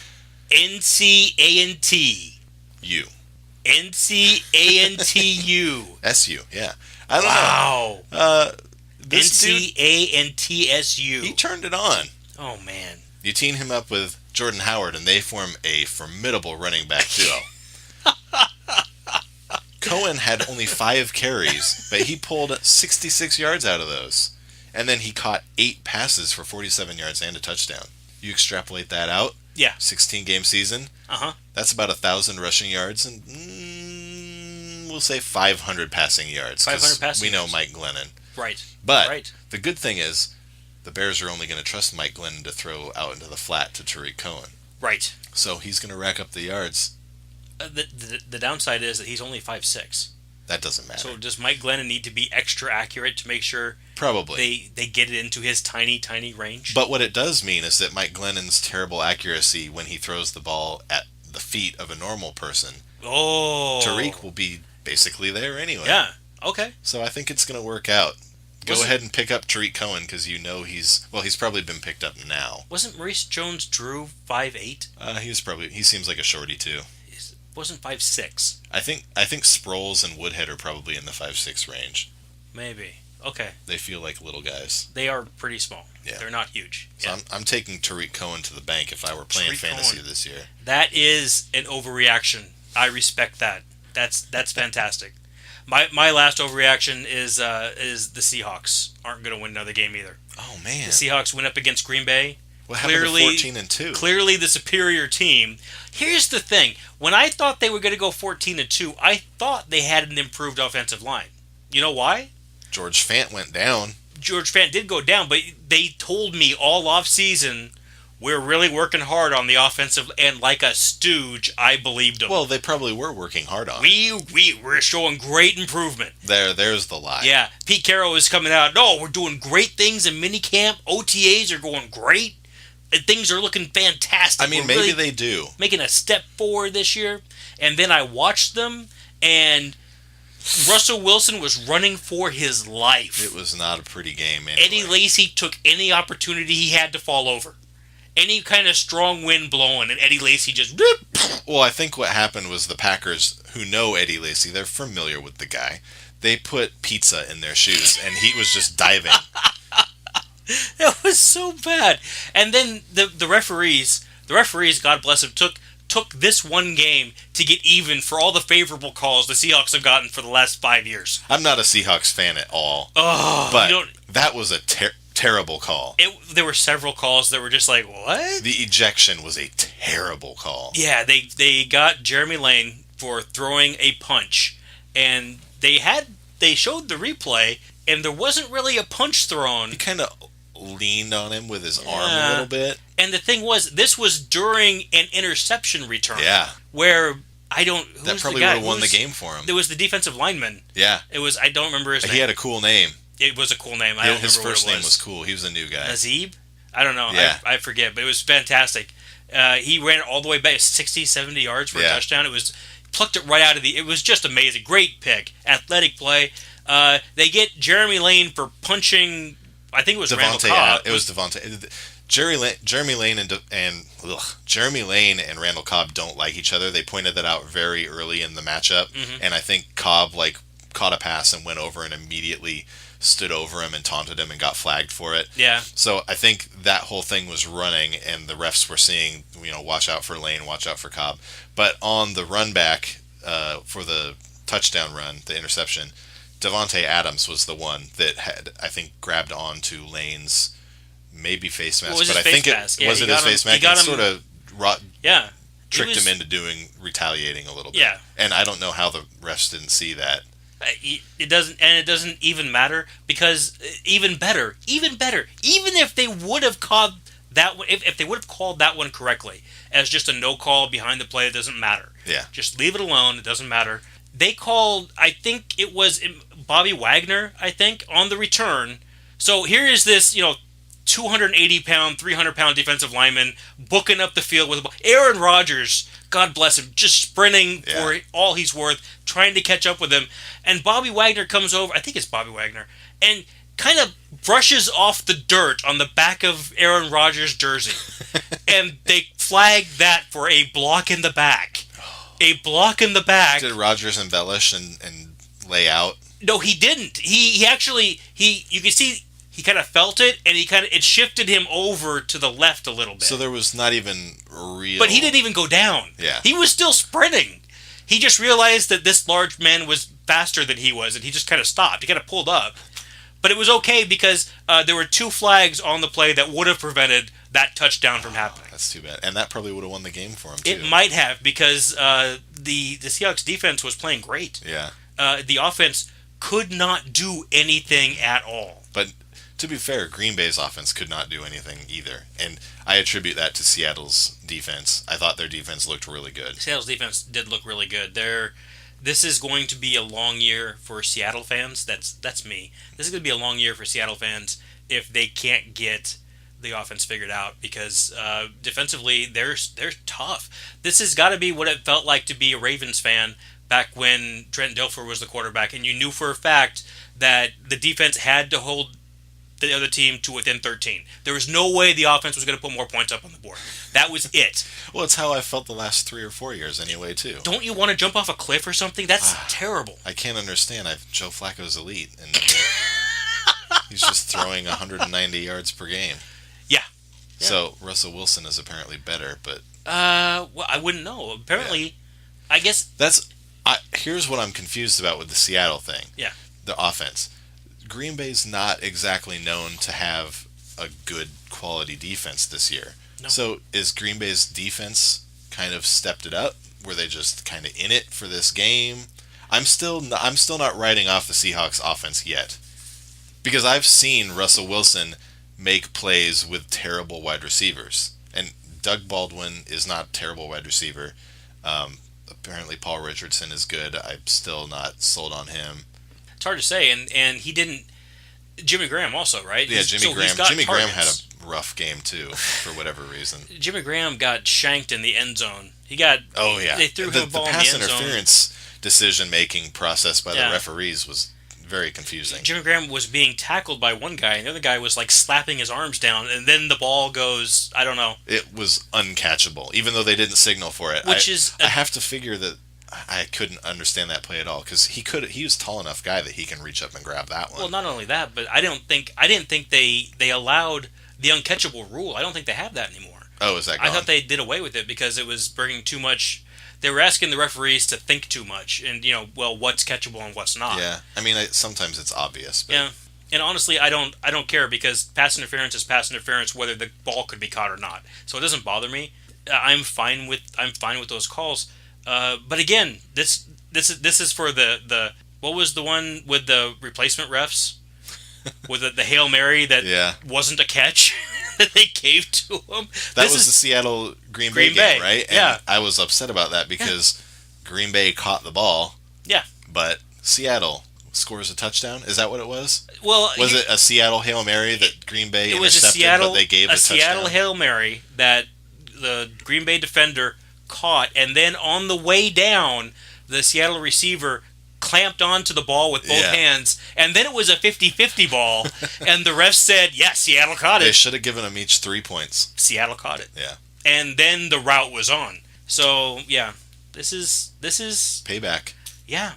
NCANT. U. NCANTU. SU, yeah. I don't know. Wow. This NCANTSU. He turned it on. Oh, man. You team him up with Jordan Howard, and they form a formidable running back duo. Cohen had only 5 carries, but he pulled 66 yards out of those. And then he caught 8 passes for 47 yards and a touchdown. You extrapolate that out. Yeah. 16-game season. That's about 1,000 rushing yards and we'll say 500 passing yards. 500 passing we know yards. Mike Glennon. Right. But the good thing is the Bears are only going to trust Mike Glennon to throw out into the flat to Tariq Cohen. Right. So he's going to rack up the yards. The downside is that he's only 5'6". That doesn't matter. So does Mike Glennon need to be extra accurate to make sure probably they get it into his tiny range? But what it does mean is that Mike Glennon's terrible accuracy when he throws the ball at the feet of a normal person, Tariq will be basically there anyway. Yeah. Okay. So I think it's going to work out. Go ahead and pick up Tariq Cohen because you know he's probably been picked up now. Wasn't Maurice Jones-Drew 5'8"? He seems like a shorty too. Wasn't 5'6". I think Sproles and Woodhead are probably in the 5'6" range. Maybe. Okay. They feel like little guys. They are pretty small. Yeah. They're not huge. So yeah. I'm taking Tariq Cohen to the bank if I were playing fantasy this year. That is an overreaction. I respect that. That's fantastic. My last overreaction is the Seahawks aren't going to win another game either. Oh man. The Seahawks went up against Green Bay. What happened to 14-2? Clearly the superior team. Here's the thing. When I thought they were going to go 14-2, I thought they had an improved offensive line. You know why? George Fant went down. George Fant did go down, but they told me all off season we're really working hard on the offensive, and like a stooge, I believed them. Well, they probably were working hard on it. We're showing great improvement. There's the lie. Yeah, Pete Carroll is coming out. No, we're doing great things in minicamp. OTAs are going great. And things are looking fantastic. I mean, maybe they do. Making a step forward this year. And then I watched them, and Russell Wilson was running for his life. It was not a pretty game anyway. Eddie Lacy took any opportunity he had to fall over. Any kind of strong wind blowing, and Eddie Lacy just... Well, I think what happened was the Packers, who know Eddie Lacy, they're familiar with the guy. They put pizza in their shoes, and he was just diving. That was so bad. And then the referees, God bless them, took this one game to get even for all the favorable calls the Seahawks have gotten for the last 5 years. I'm not a Seahawks fan at all. Oh, but that was a terrible call. There were several calls that were just like, what? The ejection was a terrible call. Yeah, they got Jeremy Lane for throwing a punch, and they showed the replay, and there wasn't really a punch thrown. He kind of leaned on him with his arm a little bit. And the thing was, this was during an interception return. Yeah. Where that probably would have won the game for him. There was the defensive lineman. Yeah. I don't remember his name. He had a cool name. It was a cool name. His first name was cool. He was a new guy. Nazib? I don't know. Yeah. I forget, but it was fantastic. He ran all the way back 60, 70 yards for a touchdown. Plucked it right out of it was just amazing. Great pick. Athletic play. They get Jeremy Lane for punching, I think it was Randall Cobb. It was Devontae. Jeremy Lane and Randall Cobb don't like each other. They pointed that out very early in the matchup, and I think Cobb caught a pass and went over and immediately stood over him and taunted him and got flagged for it. Yeah. So I think that whole thing was running, and the refs were seeing, watch out for Lane, watch out for Cobb. But on the run back for the touchdown run, the interception, Devontae Adams was the one that had, I think, grabbed onto Lane's maybe face mask. But I think it was his face mask. It sort of tricked him into retaliating a little bit. Yeah. And I don't know how the refs didn't see that. It doesn't even matter, because even better, even if they would have called that one, if they would have called that one correctly as just a no call behind the play, it doesn't matter. Yeah. Just leave it alone. It doesn't matter. They called, I think it was Bobby Wagner, I think, on the return. So here is this, 280-pound, 300-pound defensive lineman booking up the field with Aaron Rodgers, God bless him, just sprinting for all he's worth, trying to catch up with him. And Bobby Wagner comes over, I think it's Bobby Wagner, and kind of brushes off the dirt on the back of Aaron Rodgers' jersey. And they flag that for a block in the back. A block in the back. Did Rodgers embellish and lay out? No, he didn't. He actually, you can see he kind of felt it, and it shifted him over to the left a little bit. So there was not even real... But he didn't even go down. Yeah. He was still sprinting. He just realized that this large man was faster than he was, and he just kind of stopped. He kind of pulled up. But it was okay, because there were 2 flags on the play that would have prevented that touchdown from happening. That's too bad. And that probably would have won the game for him, too. It might have, because the Seahawks defense was playing great. Yeah. The offense could not do anything at all. But to be fair, Green Bay's offense could not do anything either. And I attribute that to Seattle's defense. I thought their defense looked really good. Seattle's defense did look really good. This is going to be a long year for Seattle fans. That's me. This is going to be a long year for Seattle fans if they can't get the offense figured out, because defensively they're tough. This has got to be what it felt like to be a Ravens fan back when Trent Dilfer was the quarterback, and you knew for a fact that the defense had to hold the other team to within 13. There was no way the offense was going to put more points up on the board. That was it. Well, it's how I felt the last 3 or 4 years anyway, too. Don't you want to jump off a cliff or something? That's terrible. I can't understand. Joe Flacco's elite, and he's just throwing 190 yards per game. Yeah. So Russell Wilson is apparently better, but... well, I wouldn't know. Apparently, I guess... Here's what I'm confused about with the Seattle thing. Yeah. The offense. Green Bay's not exactly known to have a good quality defense this year. No. So is Green Bay's defense kind of stepped it up? Were they just kind of in it for this game? I'm still not writing off the Seahawks offense yet, because I've seen Russell Wilson make plays with terrible wide receivers, and Doug Baldwin is not a terrible wide receiver. Apparently Paul Richardson is good. I'm still not sold on him. It's hard to say, and he didn't. Jimmy Graham also, right? Yeah, Jimmy Graham. Jimmy Graham had a rough game too, for whatever reason. Jimmy Graham got shanked in the end zone. He got. Oh yeah. They threw him a ball in the end zone. The pass interference decision-making process by the referees was very confusing. Jimmy Graham was being tackled by one guy, and the other guy was like slapping his arms down, and then the ball goes. I don't know. It was uncatchable, even though they didn't signal for it. I have to figure that. I couldn't understand that play at all, because he was a tall enough guy that he can reach up and grab that one. Well, not only that, but I didn't think they allowed the uncatchable rule. I don't think they have that anymore. Oh, is that gone? I thought they did away with it because it was bringing too much. They were asking the referees to think too much, and what's catchable and what's not. Yeah, I mean sometimes it's obvious. But... Yeah, and honestly, I don't care, because pass interference is pass interference, whether the ball could be caught or not. So it doesn't bother me. I'm fine with those calls. But again, this is for the what was the one with the replacement refs with the Hail Mary that wasn't a catch that they gave to them. That was the Seattle Green Bay game, right? And yeah, I was upset about that because Green Bay caught the ball. Yeah, but Seattle scores a touchdown. Is that what it was? Well, was it a Seattle Hail Mary that Green Bay intercepted, but they gave a touchdown? Seattle Hail Mary that the Green Bay defender caught, and then on the way down, the Seattle receiver clamped onto the ball with both hands, and then it was a 50-50 ball, and the refs said, Seattle caught it. They should have given them each 3 points. Seattle caught it. Yeah. And then the route was on. So, this is... Payback. Yeah.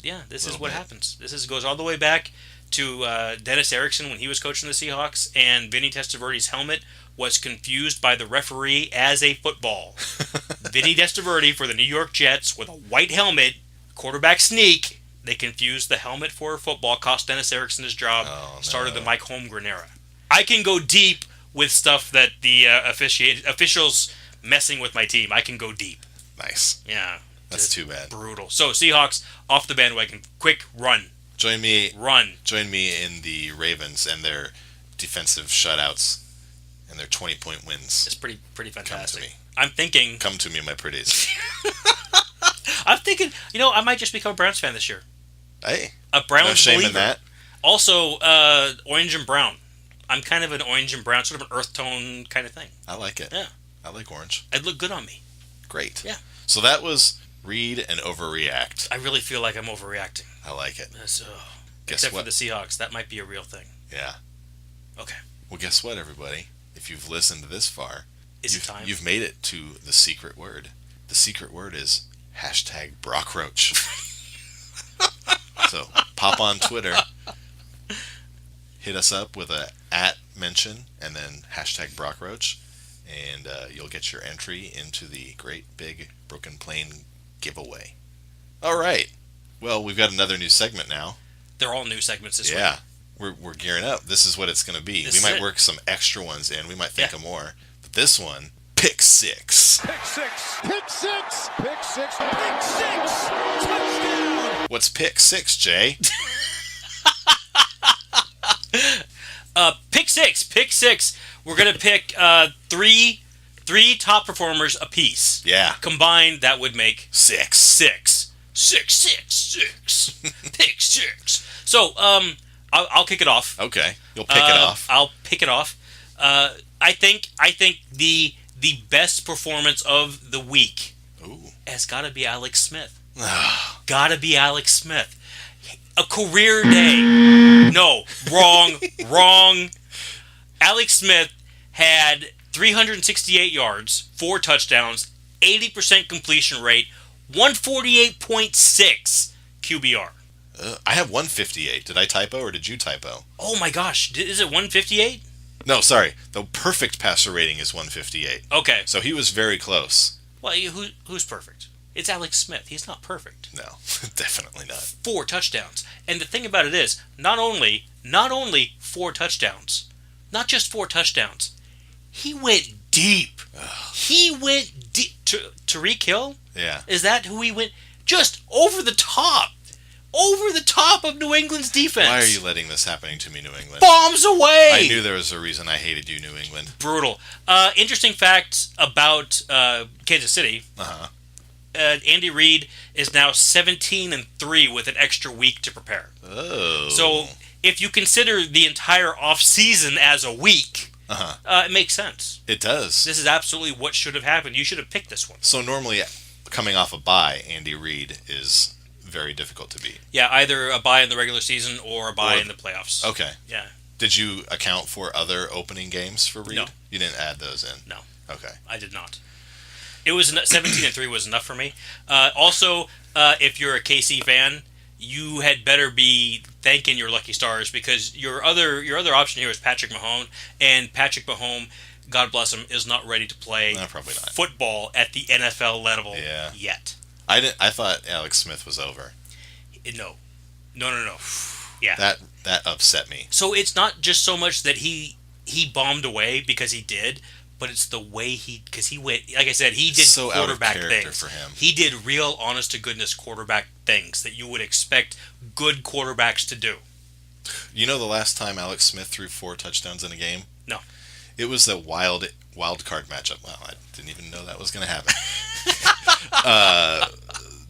Yeah, this is what happens. Goes all the way back to Dennis Erickson when he was coaching the Seahawks, and Vinny Testaverde's helmet was confused by the referee as a football. Vinny Testaverde for the New York Jets with a white helmet, quarterback sneak. They confused the helmet for a football, cost Dennis Erickson his job, started the Mike Holmgren era. I can go deep with stuff that the officials messing with my team. I can go deep. Nice. Yeah. That's too bad. Brutal. So, Seahawks, off the bandwagon. Quick, run. Join me in the Ravens and their defensive shutouts and their 20-point wins. It's pretty fantastic. Come to me. I'm thinking... Come to me, my pretties. I'm thinking, I might just become a Browns fan this year. Hey. A Browns no shame believer. in that. Also, orange and brown. I'm kind of an orange and brown, sort of an earth tone kind of thing. I like it. Yeah. I like orange. It'd look good on me. Great. Yeah. So that was Read and Overreact. I really feel like I'm overreacting. I like it. Except for the Seahawks. That might be a real thing. Yeah. Okay. Well, guess what, everybody? If you've listened this far, is it time? You've made it to the secret word. The secret word is #BrockRoach. So pop on Twitter, hit us up with a @mention, and then #BrockRoach, and you'll get your entry into the great big Broken Plane giveaway. All right. Well, we've got another new segment now. They're all new segments this week. Yeah. We're gearing up. This is what it's going to be. We might work some extra ones in. We might think of more. But this one, Pick Six. Pick six. Pick six. Pick six. Pick six. Touchdown. What's Pick Six, Jay? Pick six. We're going to pick three top performers apiece. Yeah. Combined, that would make six. Pick six. So, I'll kick it off. Okay. You'll pick it off. I'll pick it off. I think the best performance of the week has got to be Alex Smith. Gotta be Alex Smith. A career day. No, wrong. Alex Smith had 368 yards, 4 touchdowns, 80% completion rate, 148.6 QBR. I have 158. Did I typo or did you typo? Oh my gosh, is it 158? No, sorry. The perfect passer rating is 158. Okay. So he was very close. Well, who's perfect? It's Alex Smith. He's not perfect. No, definitely not. 4 touchdowns. And the thing about it is, not only 4 touchdowns, not just 4 touchdowns, he went deep. Ugh. He went deep. Tyreek Hill? Yeah. Is that who he went? Just over the top. Over the top of New England's defense. Why are you letting this happening to me, New England? Bombs away! I knew there was a reason I hated you, New England. Brutal. Interesting fact about Kansas City. Uh-huh. Andy Reid is now 17-3 with an extra week to prepare. Oh. So if you consider the entire offseason as a week, it makes sense. It does. This is absolutely what should have happened. You should have picked this one. So normally, coming off a bye, Andy Reid is very difficult to beat. Yeah, either a bye in the regular season or a bye in the playoffs. Okay. Yeah. Did you account for other opening games for Reid? No. You didn't add those in? No. Okay. I did not. It was 17-3 was enough for me. Also, if you're a KC fan, you had better be thanking your lucky stars because your other option here is Patrick Mahomes, and Patrick Mahomes, God bless him, is not ready to play probably not. Football at the NFL level yet. I thought Alex Smith was over. No. Yeah. That upset me. So it's not just so much that he bombed away because he did, but it's the way because he went, like I said, he did so quarterback out of character things. For him. He did real, honest to goodness quarterback things that you would expect good quarterbacks to do. You know the last time Alex Smith threw 4 touchdowns in a game? No. It was the wild card matchup. Wow, I didn't even know that was going to happen.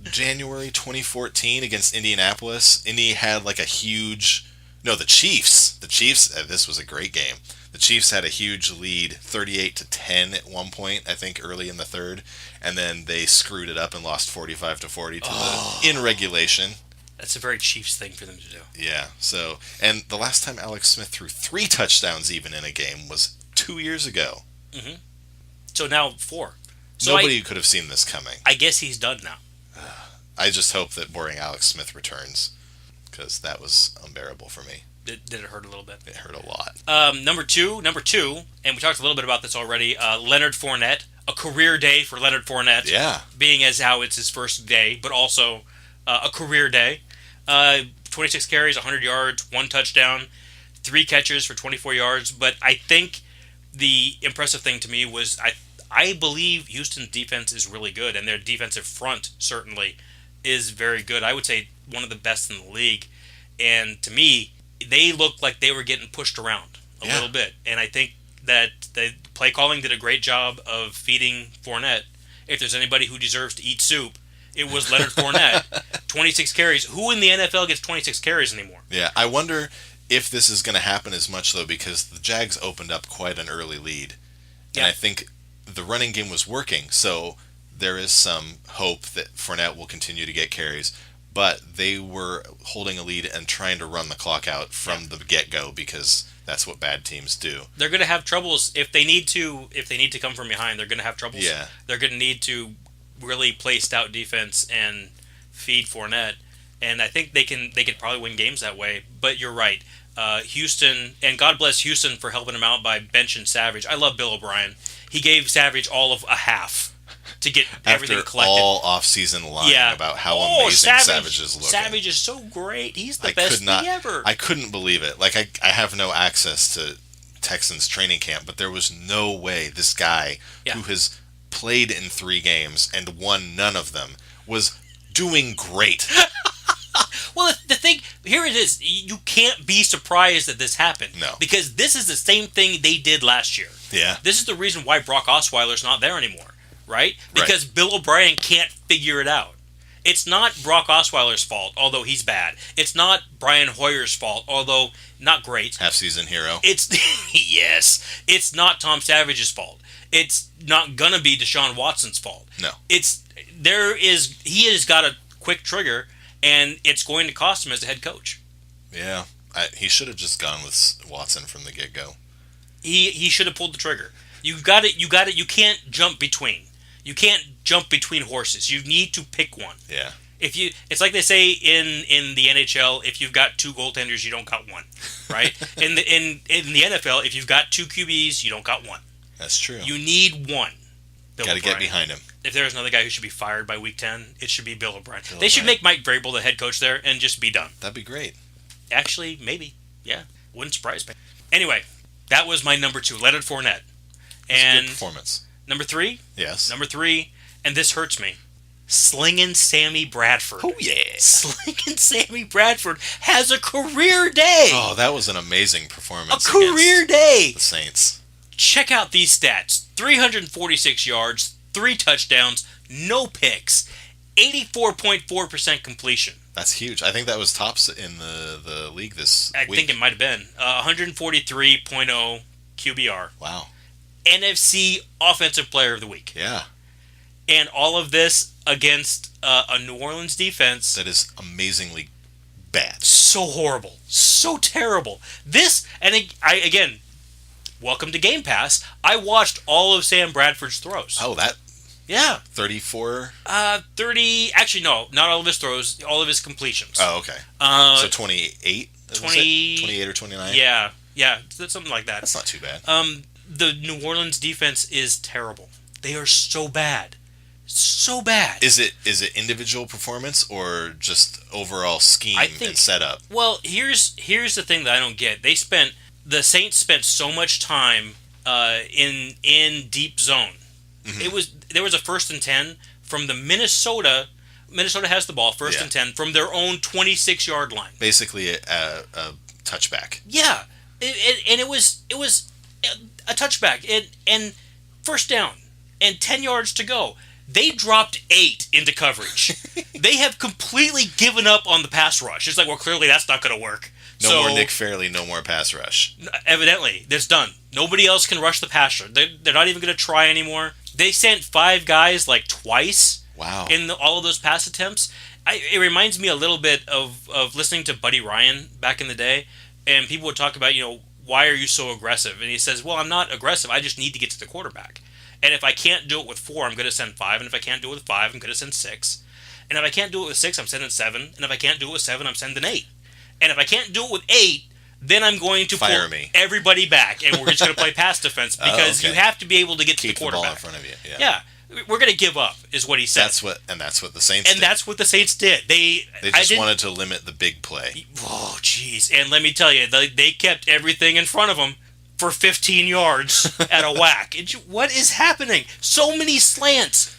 January 2014 against Indianapolis. Indy had like a huge... No, the Chiefs. This was a great game. The Chiefs had a huge lead, 38-10 at one point, I think, early in the third, and then they screwed it up and lost 45-40 in regulation. That's a very Chiefs thing for them to do. Yeah. So, and the last time Alex Smith threw 3 touchdowns even in a game was 2 years ago. Mm-hmm. So now 4. So Nobody could have seen this coming. I guess he's done now. I just hope that boring Alex Smith returns, because that was unbearable for me. did it hurt a little bit. It hurt a lot. Number two, and we talked a little bit about this already. Leonard Fournette, a career day for Leonard Fournette. Yeah. Being as how it's his first day, but also a career day. 26 carries, 100 yards, 1 touchdown, 3 catches for 24 yards. But I think the impressive thing to me was I believe Houston's defense is really good, and their defensive front certainly is very good. I would say one of the best in the league. And to me, they looked like they were getting pushed around a little bit. And I think that the play calling did a great job of feeding Fournette. If there's anybody who deserves to eat soup, it was Leonard Fournette. 26 carries. Who in the NFL gets 26 carries anymore? Yeah, I wonder if this is going to happen as much, though, because the Jags opened up quite an early lead. And I think the running game was working, so there is some hope that Fournette will continue to get carries. But they were holding a lead and trying to run the clock out from the get-go because that's what bad teams do. They're going to have troubles if they need to come from behind. They're going to have troubles. Yeah. They're going to need to really play stout defense and feed Fournette. And I think they could probably win games that way. But you're right. Houston, and God bless Houston for helping him out by benching Savage. I love Bill O'Brien. He gave Savage all of a half to get everything collected. After all off-season lying about how amazing Savage is looking. Savage is so great. He's the best thing ever. I couldn't believe it. Like, I have no access to Texans training camp, but there was no way this guy who has played in 3 games and won none of them was doing great. Well, the thing, here it is. You can't be surprised that this happened. No. Because this is the same thing they did last year. Yeah. This is the reason why Brock Osweiler's not there anymore, right? Because Bill O'Brien can't figure it out. It's not Brock Osweiler's fault, although he's bad. It's not Brian Hoyer's fault, although not great. Half-season hero. It's yes. It's not Tom Savage's fault. It's not gonna be Deshaun Watson's fault. No. He has got a quick trigger, and it's going to cost him as a head coach. Yeah. He should have just gone with Watson from the get-go. He should have pulled the trigger. You got it. You can't jump between. You can't jump between horses. You need to pick one. Yeah. It's like they say in the NHL, if you've got 2 goaltenders, you don't got one, right? in the NFL, if you've got 2 QBs, you don't got one. That's true. You need one. Got to get behind him. If there's another guy who should be fired by week 10, it should be Bill O'Brien. They should make Mike Vrabel the head coach there and just be done. That'd be great. Actually, maybe. Yeah. Wouldn't surprise me. Anyway, that was my number 2, Leonard Fournette. And a good performance. Number 3? Yes. Number 3, and this hurts me. Slingin' Sammy Bradford. Oh, yeah. Slingin' Sammy Bradford has a career day. Oh, that was an amazing performance. A career day. The Saints. Check out these stats. 346 yards, 3 touchdowns, no picks, 84.4% completion. That's huge. I think that was tops in the league this week. I think it might have been. 143.0 QBR. Wow. NFC Offensive Player of the Week. Yeah. And all of this against a New Orleans defense that is amazingly bad. So horrible. So terrible. This, and again, welcome to Game Pass. I watched all of Sam Bradford's throws. Oh, that? Yeah. 34? 30, actually no, not all of his throws, all of his completions. Oh, okay. So 28? 28 or 29? Yeah, something like that. That's not too bad. The New Orleans defense is terrible. They are so bad. So bad. Is it individual performance or just overall scheme and setup? Well, here's the thing that I don't get. The Saints spent so much time in deep zone. Mm-hmm. There was a 1st and 10 from the Minnesota has the ball, 1st and 10 from their own 26-yard line. Basically a touchback. Yeah. It was a touchback and 1st down and 10 yards to go. They dropped 8 into coverage. They have completely given up on the pass rush. It's like, well, clearly that's not going to work. No more Nick Fairley, no more pass rush. Evidently, that's done. Nobody else can rush the passer. They're not even going to try anymore. They sent 5 guys like twice. Wow. In all of those pass attempts. It reminds me a little bit of listening to Buddy Ryan back in the day, and people would talk about, why are you so aggressive? And he says, well, I'm not aggressive. I just need to get to the quarterback. And if I can't do it with 4, I'm going to send 5. And if I can't do it with 5, I'm going to send 6. And if I can't do it with 6, I'm sending 7. And if I can't do it with 7, I'm sending 8. And if I can't do it with 8, then I'm going to Fire pull me. everybody back, and we're just going to play pass defense because you have to be able to get to the quarterback. Keep the ball in front of you. Yeah. We're going to give up, is what he said. That's what the Saints did. And that's what the Saints did. They just wanted to limit the big play. Oh, jeez. And let me tell you, they kept everything in front of them for 15 yards at a whack. What is happening? So many slants.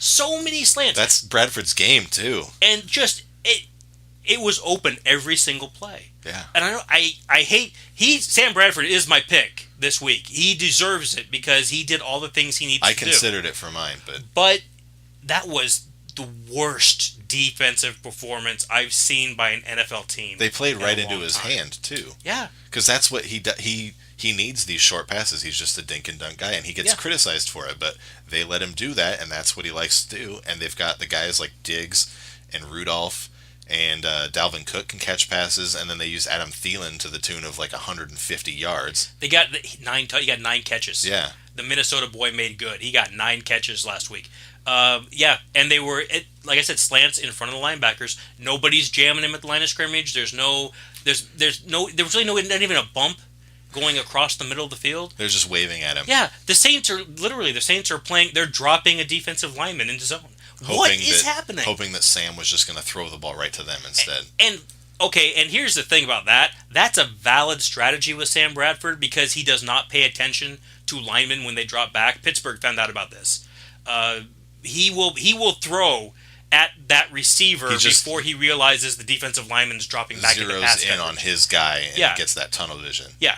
That's Bradford's game, too. And just, it was open every single play. Yeah. And I hate, Sam Bradford is my pick this week. He deserves it because he did all the things he needs to do. I considered it for mine, but that was the worst defensive performance I've seen by an NFL team. They played right into his hand, too. Yeah. Because that's what he does. He needs these short passes. He's just a dink and dunk guy, and he gets criticized for it. But they let him do that, and that's what he likes to do. And they've got the guys like Diggs and Rudolph, and Dalvin Cook can catch passes, and then they use Adam Thielen to the tune of like 150 yards. He got 9 catches. Yeah. The Minnesota boy made good. He got 9 catches last week. And they were, like I said, slants in front of the linebackers. Nobody's jamming him at the line of scrimmage. There was really not even a bump going across the middle of the field. They're just waving at him. Yeah, the Saints are playing. They're dropping a defensive lineman into zone. What is happening? Hoping that Sam was just going to throw the ball right to them instead. And here's the thing about that. That's a valid strategy with Sam Bradford because he does not pay attention to linemen when they drop back. Pittsburgh found out about this. He will throw at that receiver before he realizes the defensive lineman's dropping back into pass coverage. Zeroes in on his guy and gets that tunnel vision. Yeah.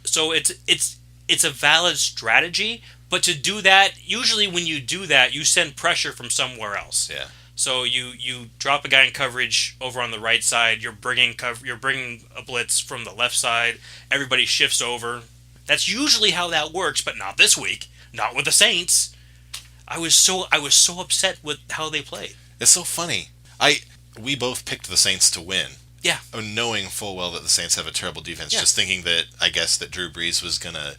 So it's a valid strategy, but to do that, usually when you do that, you send pressure from somewhere else. Yeah. So you drop a guy in coverage over on the right side. You're bringing a blitz from the left side. Everybody shifts over. That's usually how that works, but not this week. Not with the Saints. I was so upset with how they played. It's so funny. We both picked the Saints to win. Yeah. Knowing full well that the Saints have a terrible defense, just thinking that that Drew Brees was gonna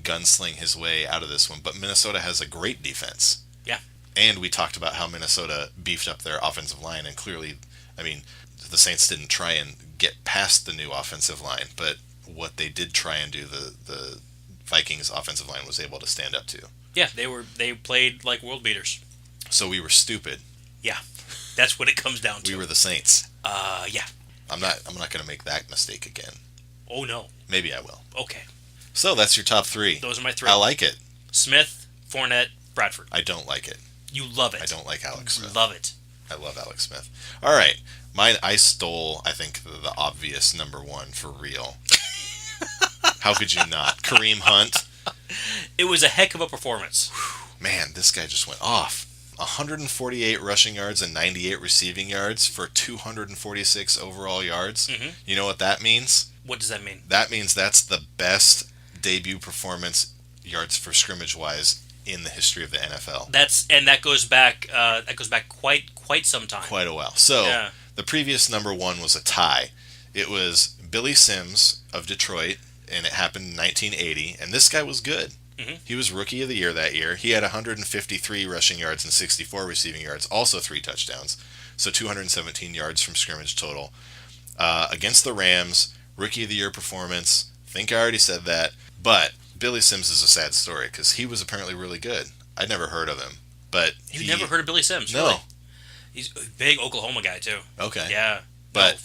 gunsling his way out of this one. But Minnesota has a great defense. Yeah. And we talked about how Minnesota beefed up their offensive line, and clearly, I mean, the Saints didn't try and get past the new offensive line, but what they did try and do, the Vikings offensive line was able to stand up to. Yeah, they played like world beaters. So we were stupid. Yeah. That's what it comes down to. We were the Saints. Yeah. I'm not going to make that mistake again. Oh no. Maybe I will. Okay. So that's your top 3. Those are my 3. I like it. Smith, Fournette, Bradford. I don't like it. You love it. I don't like Alex Smith. Love it. I love Alex Smith. All right. Mine, I stole, I think, the obvious number 1 for real. How could you not? Kareem Hunt. It was a heck of a performance. Man, this guy just went off. 148 rushing yards and 98 receiving yards for 246 overall yards. Mm-hmm. You know what that means? What does that mean? That means that's the best debut performance yards for scrimmage wise in the history of the NFL. That goes back quite some time. Quite a while. So the previous number 1 was a tie. It was Billy Sims of Detroit, and it happened in 1980, and this guy was good. Mm-hmm. He was Rookie of the Year that year. He had 153 rushing yards and 64 receiving yards, also 3 touchdowns, so 217 yards from scrimmage total. Against the Rams, Rookie of the Year performance. I think I already said that, but Billy Sims is a sad story because he was apparently really good. I'd never heard of him, but you never heard of Billy Sims? No. Really? He's a big Oklahoma guy too. Okay. Yeah. But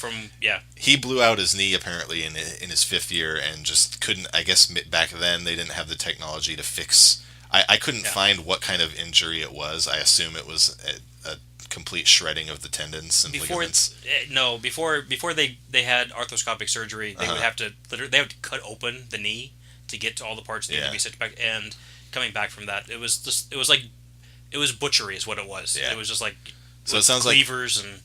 he blew out his knee apparently in his 5th year and just couldn't. I guess back then they didn't have the technology to fix. I couldn't find what kind of injury it was. I assume it was a complete shredding of the tendons and ligaments. Before they had arthroscopic surgery, they would have to cut open the knee to get to all the parts that needed to be stitched back. And coming back from that, it was butchery is what it was. Yeah. It was just like so it sounds cleavers and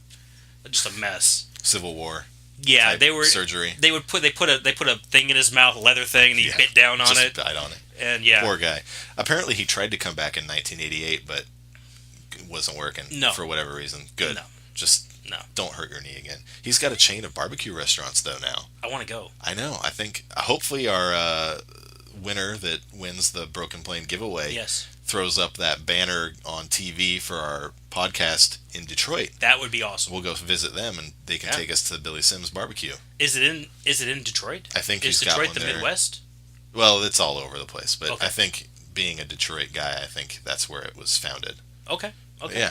just a mess. Civil War. Yeah, they were surgery. They put a thing in his mouth, a leather thing, and he bit down on it. Bite on it. And poor guy. Apparently, he tried to come back in 1988, but it wasn't working. No. For whatever reason. Good. No. Just don't hurt your knee again. He's got a chain of barbecue restaurants though now. I want to go. I know. I think hopefully our winner that wins the Broken Plane giveaway. Yes. throws up that banner on TV for our podcast in Detroit, that would be awesome. We'll go visit them, and they can take us to Billy Sims barbecue. Is it in Detroit? I think is he's Detroit got one the there. Midwest? Well, it's all over the place, but okay. I think being a Detroit guy, I think that's where it was founded. Okay. Yeah.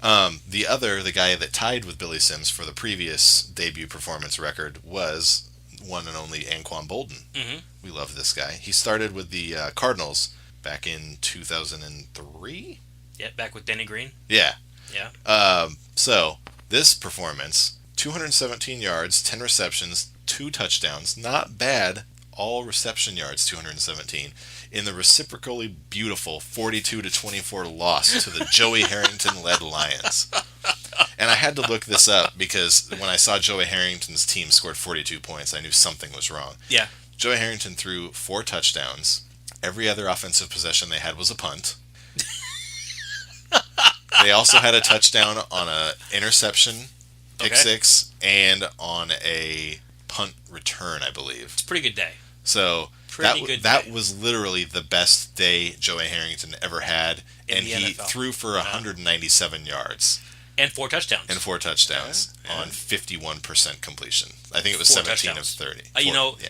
The guy that tied with Billy Sims for the previous debut performance record was one and only Anquan Bolden. Mm-hmm. We love this guy. He started with the Cardinals back in 2003. Yeah, back with Denny Green. Yeah. Yeah. So this performance, 217 yards, 10 receptions, 2 touchdowns, not bad. All reception yards, 217, in the reciprocally beautiful 42-24 loss to the Joey Harrington-led Lions. And I had to look this up because when I saw Joey Harrington's team scored 42 points, I knew something was wrong. Yeah. Joey Harrington threw 4 touchdowns. Every other offensive possession they had was a punt. They also had a touchdown on an interception, pick six, and on a punt return, I believe. It's a pretty good day. So that was literally the best day Joey Harrington ever had, and he NFL. threw for 197 yards. And 4 touchdowns. On 51% completion. I think it was 17 of 30.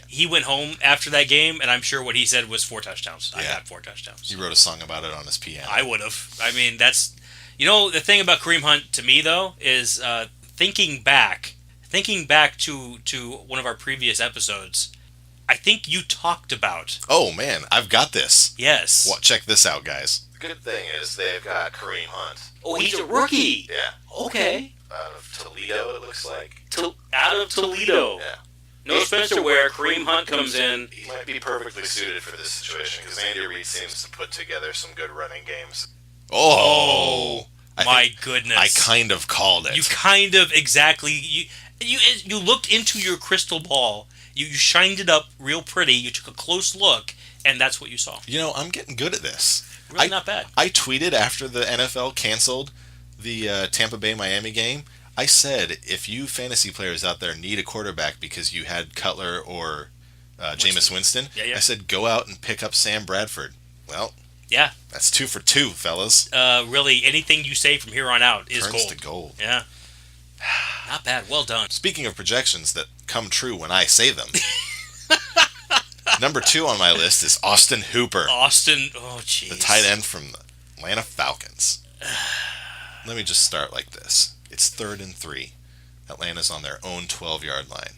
He went home after that game, and I'm sure what he said was 4 touchdowns. Yeah. I got 4 touchdowns. He wrote a song about it on his piano. I would have. I mean, that's... the thing about Kareem Hunt, to me, though, is thinking back to one of our previous episodes, I think you talked about... Oh, man, I've got this. Yes. Well, check this out, guys. The good thing is they've got Kareem Hunt. Oh, he's a rookie. Yeah. Okay. Out of Toledo, it looks like. Out of Toledo. Yeah. No Spencer Ware. Kareem Hunt comes in. He might be perfectly suited for this situation because Andy Reid seems to put together some good running games. Oh, my goodness! I kind of called it. You kind of exactly. You looked into your crystal ball. You shined it up real pretty. You took a close look, and that's what you saw. I'm getting good at this. Really not bad. I tweeted after the NFL canceled the Tampa Bay-Miami game. I said, if you fantasy players out there need a quarterback because you had Cutler or Jameis Winston, I said, go out and pick up Sam Bradford. Well, yeah, that's 2 for 2, fellas. Really, anything you say from here on out is Turns gold. to gold. Yeah. Not bad. Well done. Speaking of projections that come true when I say them, number 2 on my list is Austin Hooper. Oh, jeez. The tight end from the Atlanta Falcons. Let me just start like this. It's 3rd and 3. Atlanta's on their own 12-yard line.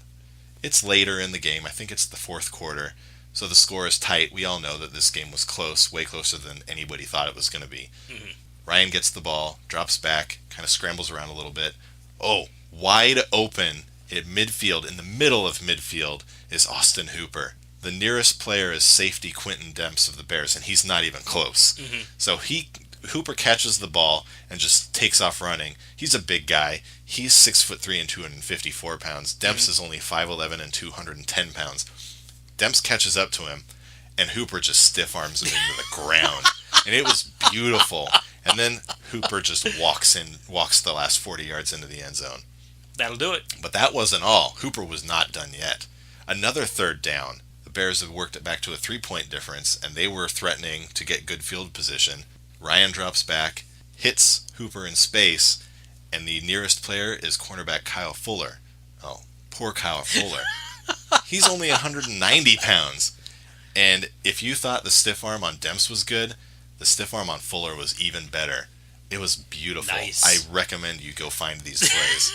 It's later in the game. I think it's the 4th quarter. So the score is tight. We all know that this game was close, way closer than anybody thought it was going to be. Mm-hmm. Ryan gets the ball, drops back, kind of scrambles around a little bit. Oh, wide open at midfield, in the middle of midfield, is Austin Hooper. The nearest player is safety Quentin Demps of the Bears, and he's not even close. Mm-hmm. So Hooper catches the ball and just takes off running. He's a big guy. He's 6'3" and 254 pounds. Demps is only 5'11" and 210 pounds. Demps catches up to him, and Hooper just stiff arms him into the ground. And it was beautiful. And then Hooper just walks the last 40 yards into the end zone. That'll do it. But that wasn't all. Hooper was not done yet. Another 3rd down. The Bears have worked it back to a 3-point difference, and they were threatening to get good field position. Ryan drops back, hits Hooper in space, and the nearest player is cornerback Kyle Fuller. Oh, poor Kyle Fuller. He's only 190 pounds. And if you thought the stiff arm on Demps was good, the stiff arm on Fuller was even better. It was beautiful. Nice. I recommend you go find these plays.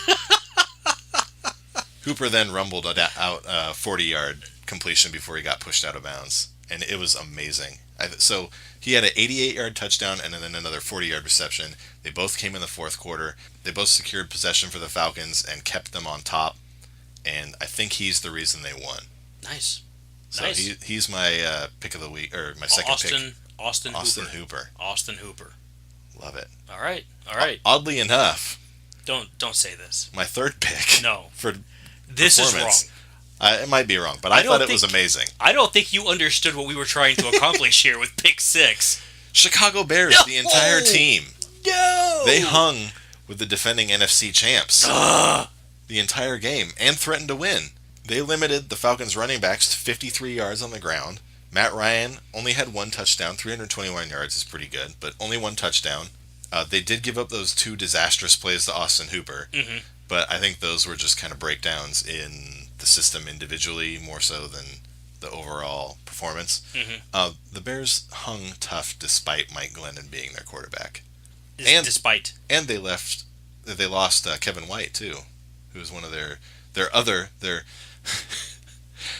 Hooper then rumbled out a 40-yard completion before he got pushed out of bounds. And it was amazing. So he had an 88-yard touchdown and then another 40-yard reception. They both came in the 4th quarter. They both secured possession for the Falcons and kept them on top. And I think he's the reason they won. Nice. So he's my pick of the week, or my second pick. Austin Hooper. Austin Hooper. Love it. All right. Oddly enough, don't say this. my 3rd pick. No. For this is wrong. It might be wrong, but I thought it was amazing. I don't think you understood what we were trying to accomplish here with pick 6. Chicago Bears, the entire team. No. They hung with the defending NFC champs the entire game and threatened to win. They limited the Falcons running backs to 53 yards on the ground. Matt Ryan only had one touchdown. 321 yards is pretty good, but only one touchdown. They did give up those 2 disastrous plays to Austin Hooper, but I think those were just kind of breakdowns in the system individually more so than the overall performance. The Bears hung tough despite Mike Glennon being their quarterback. And they lost Kevin White too, who was one of their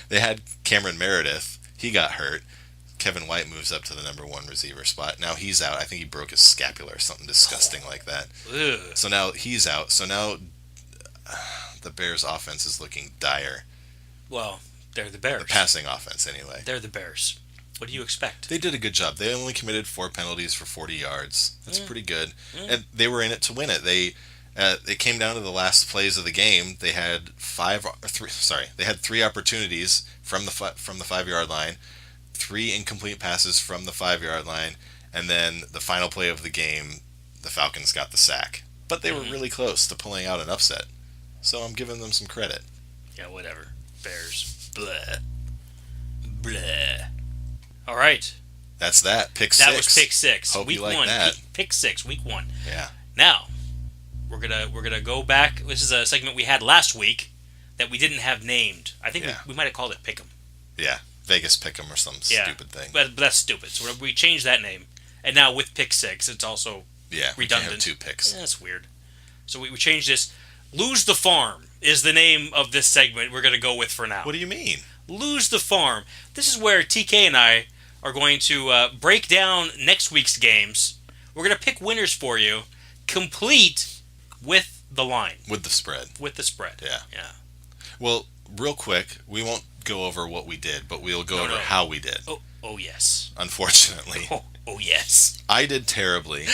they had Cameron Meredith. He got hurt. Kevin White moves up to the number 1 receiver spot. Now he's out. I think he broke his scapula or something disgusting like that. Ugh. So now he's out. So now the Bears' offense is looking dire. Well, they're the Bears. The passing offense, anyway. They're the Bears. What do you expect? They did a good job. They only committed 4 penalties for 40 yards. That's pretty good. And they were in it to win it. It came down to the last plays of the game. They had 3 opportunities from the 5-yard line, 3 incomplete passes from the 5-yard line, and then the final play of the game, the Falcons got the sack. But they were really close to pulling out an upset. So I'm giving them some credit. Yeah, whatever. Bears. Blah. Blah. All right. That's that. Pick 6. That was pick 6. Hope week you like 1. that. Pick 6. Week 1. Yeah. Now, we're gonna go back. This is a segment we had last week that we didn't have named. I think we might have called it Pick'em. Yeah. Vegas Pick'em or some stupid thing. But that's stupid. So we changed that name. And now with pick 6, it's also redundant. We can't have 2 picks. Yeah, that's weird. So we changed this. Lose the Farm is the name of this segment we're going to go with for now. What do you mean? Lose the Farm. This is where TK and I are going to break down next week's games. We're going to pick winners for you, complete with the line. With the spread. With the spread. Yeah. Yeah. Well, real quick, we won't go over what we did, but we'll go over how we did. Oh yes. Unfortunately. Oh yes. I did terribly.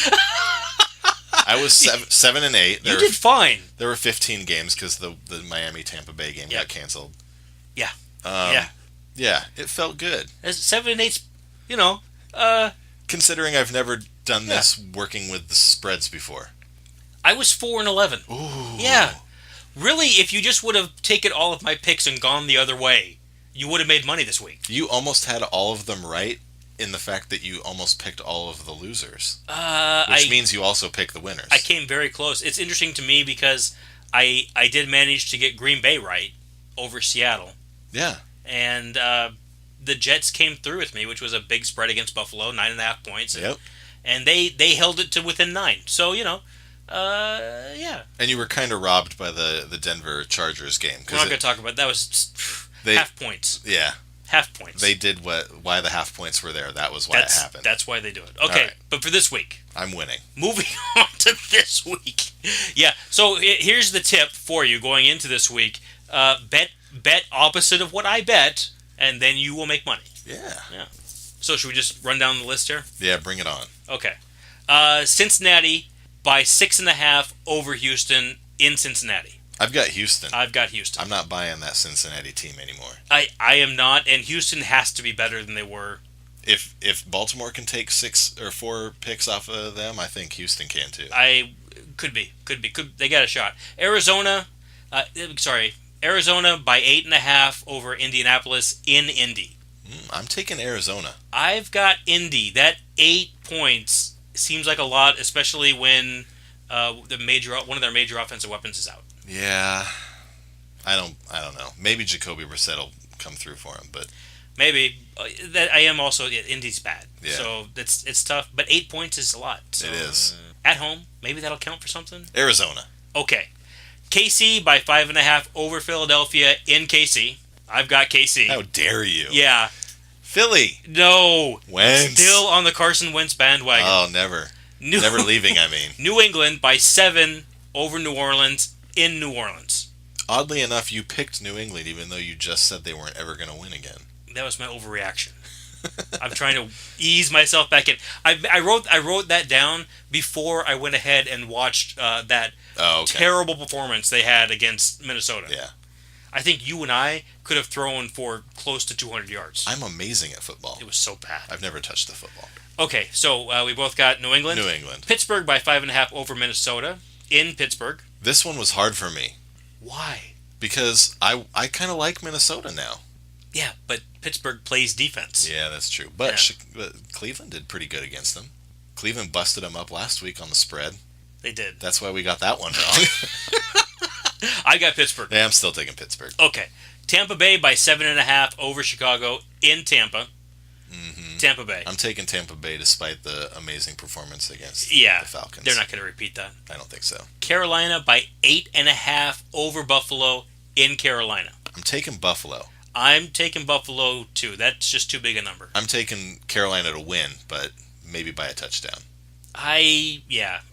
I was 7 and 8. You did fine. There were 15 games because the Miami-Tampa Bay game got canceled. Yeah. Yeah, it felt good. 7 and 8's, considering I've never done this working with the spreads before. I was 4 and 11. Ooh. Yeah. Really, if you just would have taken all of my picks and gone the other way, you would have made money this week. You almost had all of them right in the fact that you almost picked all of the losers. Which means you also picked the winners. I came very close. It's interesting to me because I did manage to get Green Bay right over Seattle. Yeah. And the Jets came through with me, which was a big spread against Buffalo, 9.5 points. Yep. And they held it to within 9. So, yeah. And you were kind of robbed by the Denver Chargers game. We're not going to talk about that. Was half points. Yeah. Half points. They did why the half points were there. That was why it happened. That's why they do it. Okay, right. But for this week. I'm winning. Moving on to this week. Yeah, so here's the tip for you going into this week. Bet opposite of what I bet, and then you will make money. Yeah. So should we just run down the list here? Yeah, bring it on. Okay. Cincinnati by 6.5 over Houston in Cincinnati. I've got Houston. I'm not buying that Cincinnati team anymore. I am not, and Houston has to be better than they were. If Baltimore can take 6 or 4 picks off of them, I think Houston can too. Could be. They got a shot. Arizona by 8.5 over Indianapolis in Indy. I'm taking Arizona. I've got Indy. That 8 points seems like a lot, especially when one of their major offensive weapons is out. Yeah, I don't know. Maybe Jacoby Brissett will come through for him, but maybe that I am also Indy's bad. Yeah. So it's tough. But 8 points is a lot. So, it is at home. Maybe that'll count for something. Arizona. Okay, KC by 5.5 over Philadelphia in KC. I've got KC. How dare you? Yeah. Philly. No. Wentz. Still on the Carson Wentz bandwagon. Oh, never. Never leaving. I mean. New England by 7 over New Orleans. In New Orleans. Oddly enough, you picked New England even though you just said they weren't ever going to win again. That was my overreaction. I'm trying to ease myself back in. I wrote that down before I went ahead and watched that terrible performance they had against Minnesota. Yeah. I think you and I could have thrown for close to 200 yards. I'm amazing at football. It was so bad. I've never touched the football. Okay, so we both got New England. New England. Pittsburgh by 5.5 over Minnesota in Pittsburgh. This one was hard for me. Why? Because I kind of like Minnesota now. Yeah, but Pittsburgh plays defense. Yeah, that's true. But Cleveland did pretty good against them. Cleveland busted them up last week on the spread. They did. That's why we got that one wrong. I got Pittsburgh. Yeah, I'm still taking Pittsburgh. Okay. Tampa Bay by 7.5 over Chicago in Tampa. Mm-hmm. Tampa Bay. I'm taking Tampa Bay despite the amazing performance against the Falcons. They're not going to repeat that. I don't think so. Carolina by 8.5 over Buffalo in Carolina. I'm taking Buffalo. I'm taking Buffalo too. That's just too big a number. I'm taking Carolina to win, but maybe by a touchdown. I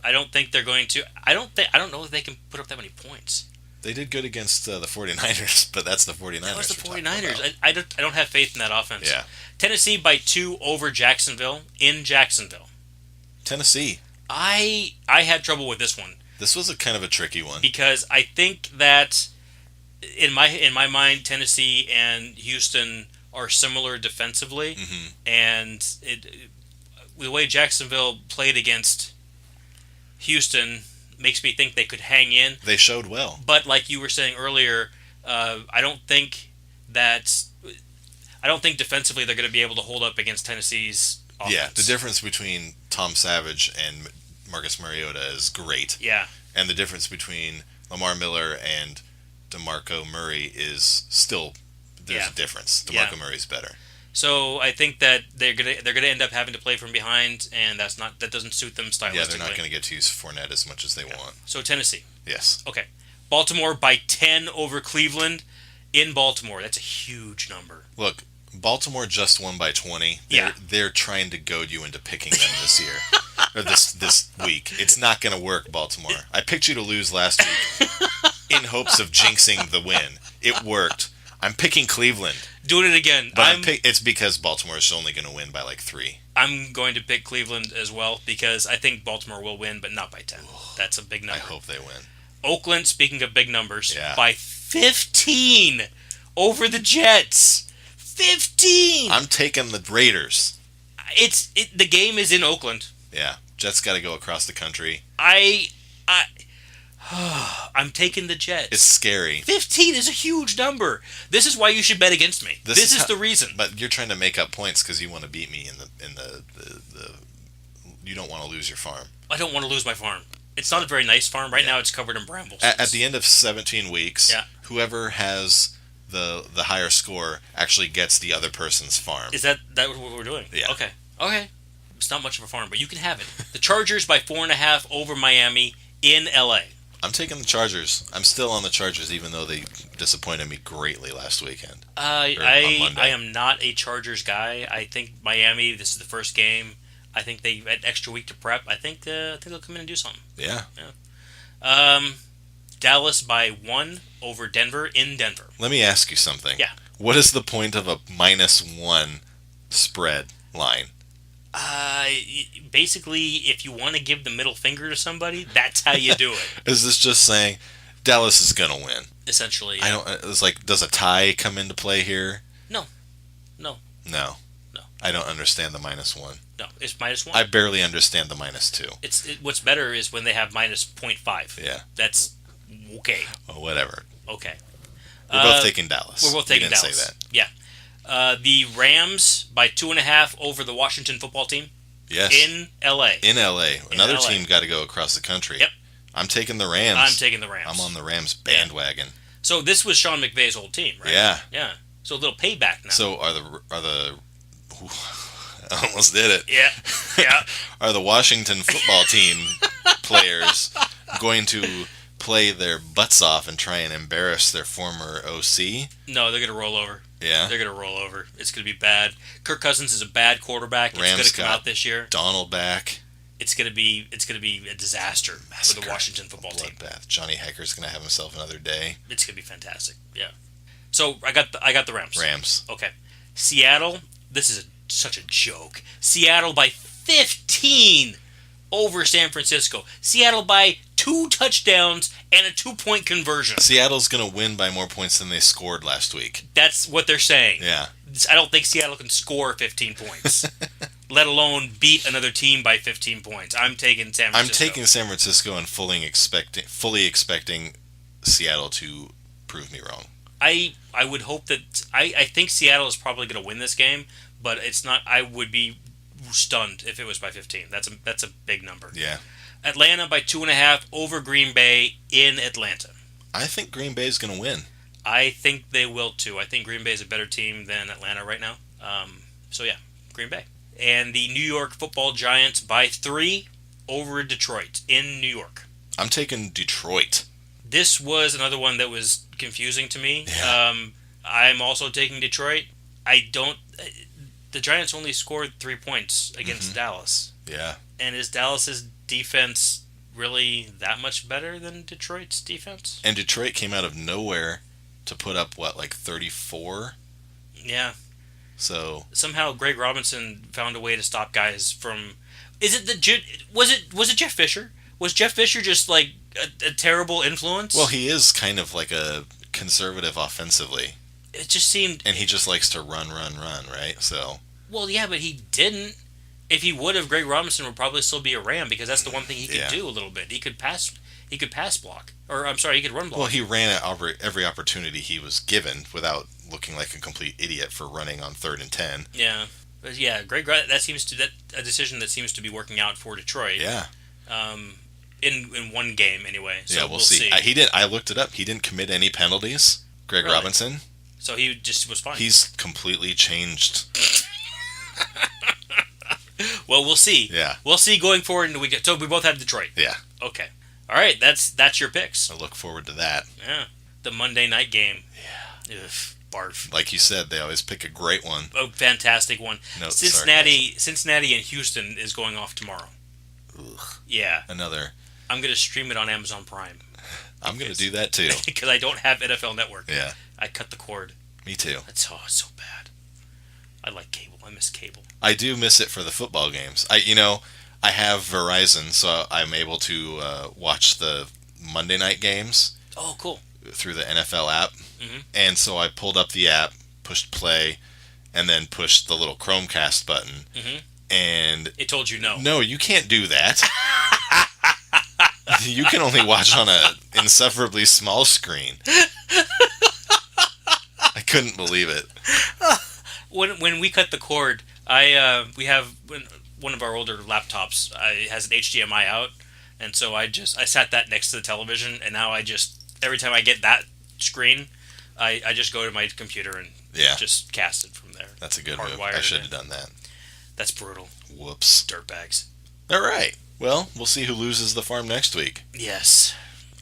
don't think they're going to. I don't know if they can put up that many points. They did good against the 49ers, but that's the 49ers. That was the 49ers. I don't have faith in that offense. Yeah. Tennessee by 2 over Jacksonville in Jacksonville. Tennessee. I had trouble with this one. This was a kind of a tricky one. Because I think that in my mind, Tennessee and Houston are similar defensively, and the way Jacksonville played against Houston makes me think they could hang in. They showed well. But like you were saying earlier, I don't think defensively they're going to be able to hold up against Tennessee's offense. Yeah, the difference between Tom Savage and Marcus Mariota is great. Yeah. And the difference between Lamar Miller and DeMarco Murray is still, there's a difference. DeMarco Murray's better. So I think that they're gonna end up having to play from behind, and that doesn't suit them stylistically. Yeah, they're not going to get to use Fournette as much as they want. So Tennessee. Yes. Okay. Baltimore by 10 over Cleveland in Baltimore. That's a huge number. Look, Baltimore just won by 20. They're trying to goad you into picking them this year. Or this week. It's not going to work, Baltimore. I picked you to lose last week in hopes of jinxing the win. It worked. I'm picking Cleveland. Doing it again. But it's because Baltimore is only going to win by like 3. I'm going to pick Cleveland as well because I think Baltimore will win, but not by 10. That's a big number. I hope they win. Oakland, speaking of big numbers, by 15 over the Jets. 15! I'm taking the Raiders. The game is in Oakland. Yeah. Jets got to go across the country. I'm taking the Jets. It's scary. 15 is a huge number. This is why you should bet against me. This is the reason. But you're trying to make up points because you want to beat me in the you don't want to lose your farm. I don't want to lose my farm. It's not a very nice farm. Right now it's covered in brambles. At the end of 17 weeks, whoever has the higher score actually gets the other person's farm. Is that what we're doing? Yeah. Okay. It's not much of a farm, but you can have it. The Chargers by 4.5 over Miami in LA. I'm taking the Chargers. I'm still on the Chargers, even though they disappointed me greatly last weekend. I am not a Chargers guy. I think Miami, this is the first game. I think they had an extra week to prep. I think they'll come in and do something. Yeah. Dallas by 1 over Denver in Denver. Let me ask you something. Yeah. What is the point of a -1 spread line? Basically, if you want to give the middle finger to somebody, that's how you do it. Is this just saying Dallas is going to win? Essentially, yeah. It's like, does a tie come into play here? No. I don't understand the -1. No, it's -1. I barely understand the -2. What's better is when they have -0.5. Yeah. That's okay. Oh, whatever. Okay. We're both taking Dallas. We're both taking Dallas. Say that. Yeah. The Rams by 2.5 over the Washington football team. Yes. In L.A. Another team got to go across the country. Yep. I'm taking the Rams. I'm taking the Rams. I'm on the Rams bandwagon. So this was Sean McVay's old team, right? Yeah. Yeah. So a little payback now. So are the I almost did it. Yeah. Are the Washington football team players going to play their butts off and try and embarrass their former OC? No, they're going to roll over. Yeah? They're going to roll over. It's going to be bad. Kirk Cousins is a bad quarterback. It's going to come out this year. Donald back. It's going to be a disaster for the Washington football team. Bloodbath. Johnny Hecker's going to have himself another day. It's going to be fantastic. Yeah. So I got the Rams. Rams. Okay. Seattle. This is such a joke. Seattle by 15 over San Francisco. Seattle by 2 touchdowns and a 2-point conversion. Seattle's going to win by more points than they scored last week. That's what they're saying. Yeah. I don't think Seattle can score 15 points, let alone beat another team by 15 points. I'm taking San Francisco. I'm taking San Francisco and fully expecting Seattle to prove me wrong. I would hope that I think Seattle is probably going to win this game, but it's not. I would be stunned if it was by 15. That's a big number. Yeah. Atlanta by 2.5 over Green Bay in Atlanta. I think Green Bay is going to win. I think they will too. I think Green Bay is a better team than Atlanta right now. So yeah, Green Bay. And the New York Football Giants by 3 over Detroit in New York. I'm taking Detroit. This was another one that was confusing to me. Yeah. I'm also taking Detroit. The Giants only scored 3 points against Dallas. Yeah. And is Dallas's defense really that much better than Detroit's defense? And Detroit came out of nowhere to put up, 34? Yeah. So somehow Greg Robinson found a way to stop guys from... Was it Jeff Fisher? Was Jeff Fisher just like a terrible influence? Well, he is kind of like a conservative offensively. It just seemed... And he just likes to run, right? So... Well, yeah, but he didn't. If he would have, Greg Robinson would probably still be a Ram because that's the one thing he could do a little bit. He could pass block. Or, I'm sorry, he could run block. Well, he ran at every opportunity he was given without looking like a complete idiot for running on 3rd and 10. Yeah. But yeah, that a decision that seems to be working out for Detroit. Yeah. In one game anyway. So yeah, we'll see. I looked it up. He didn't commit any penalties. Greg Robinson. So he just was fine. He's completely changed. Well, we'll see. Yeah. We'll see going forward in the weekend. So we both have Detroit. Yeah. Okay. All right. That's your picks. I look forward to that. Yeah. The Monday night game. Yeah. Ugh, barf. Like you said, they always pick a great one. A fantastic one. No, Cincinnati and Houston is going off tomorrow. Ugh. Yeah. Another. I'm going to stream it on Amazon Prime. I'm going to do that too. Because I don't have NFL Network. Yeah. I cut the cord. Me too. It's so bad. I like cable. I miss cable. I do miss it for the football games. I have Verizon, so I'm able to watch the Monday night games. Oh, cool. Through the NFL app. Mm-hmm. And so I pulled up the app, pushed play, and then pushed the little Chromecast button. Mm-hmm. And it told you no. No, you can't do that. You can only watch on a insufferably small screen. I couldn't believe it. When we cut the cord, we have one of our older laptops has an HDMI out, and so I sat that next to the television, and now every time I get that screen, I just go to my computer and just cast it from there. That's a good move. I should have done that. That's brutal. Whoops. Dirtbags. All right. Well, we'll see who loses the farm next week. Yes.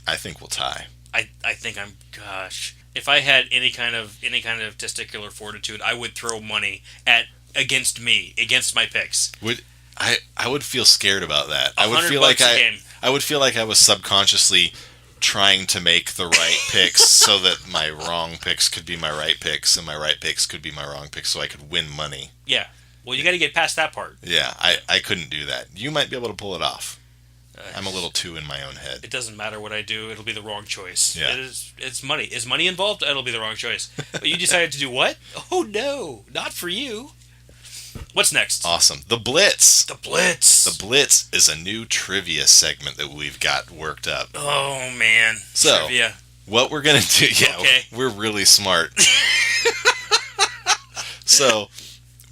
I think we'll tie. I think gosh. If I had any kind of testicular fortitude, I would throw money against my picks. I would feel scared about that. I would feel like I would feel like I was subconsciously trying to make the right picks so that my wrong picks could be my right picks and my right picks could be my wrong picks so I could win money. Yeah. Well, you got to get past that part. Yeah, I couldn't do that. You might be able to pull it off. I'm a little too in my own head. It doesn't matter what I do. It'll be the wrong choice. Yeah. It's money. Is money involved? It'll be the wrong choice. But you decided to do what? Oh, no. Not for you. What's next? Awesome. The Blitz. The Blitz. The Blitz is a new trivia segment that we've got worked up. Oh, man. So, trivia. What we're going to do... Yeah, okay. We're really smart. So...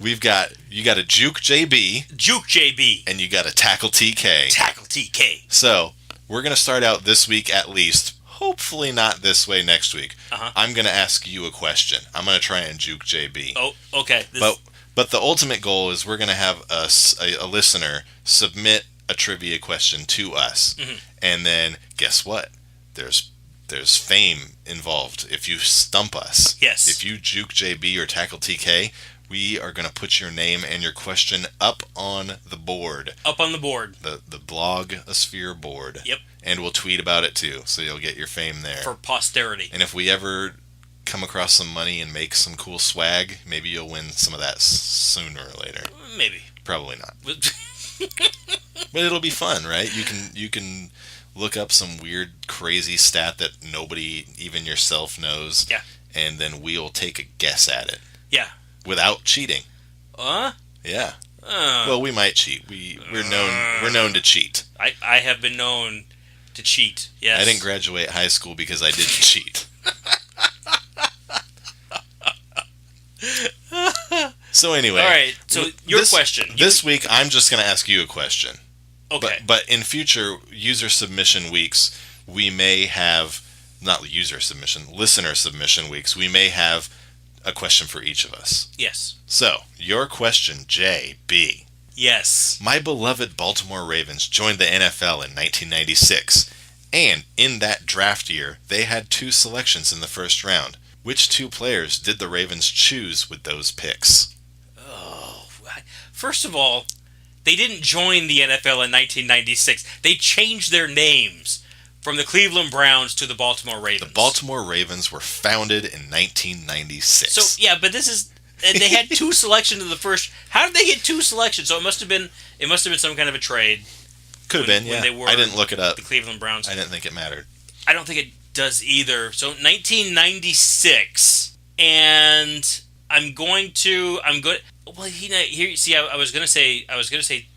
you got a Juke JB. Juke JB. And you got a Tackle TK. Tackle TK. So, we're going to start out this week at least. Hopefully not this way next week. Uh-huh. I'm going to ask you a question. I'm going to try and Juke JB. Oh, okay. But the ultimate goal is we're going to have a listener submit a trivia question to us. Mm-hmm. And then, guess what? There's fame involved if you stump us. Yes. If you Juke JB or Tackle TK... we are going to put your name and your question up on the board. Up on the board. The blogosphere board. Yep. And we'll tweet about it too, so you'll get your fame there. For posterity. And if we ever come across some money and make some cool swag, maybe you'll win some of that sooner or later. Maybe. Probably not. But it'll be fun, right? You can look up some weird, crazy stat that nobody, even yourself, knows. Yeah. And then we'll take a guess at it. Yeah. Without cheating. Yeah. Well, we might cheat. We're known to cheat. I have been known to cheat. Yes. I didn't graduate high school because I didn't cheat. So anyway. All right. So your question. This week, I'm just going to ask you a question. Okay. But in future user submission weeks, we may have, not user submission, listener submission weeks, we may have a question for each of us. Yes. So, your question, JB. Yes. My beloved Baltimore Ravens joined the NFL in 1996, and in that draft year, they had 2 selections in the first round. Which 2 players did the Ravens choose with those picks? Oh, first of all, they didn't join the NFL in 1996. They changed their names from the Cleveland Browns to the Baltimore Ravens. The Baltimore Ravens were founded in 1996. So, yeah, but this is... And they had 2 selections in the first... How did they get 2 selections? So it must have been some kind of a trade. Could have been, yeah. When they were I didn't look it up. The Cleveland Browns. I didn't think it mattered. I don't think it does either. So 1996, and I'm going. Well, here. See, I was gonna say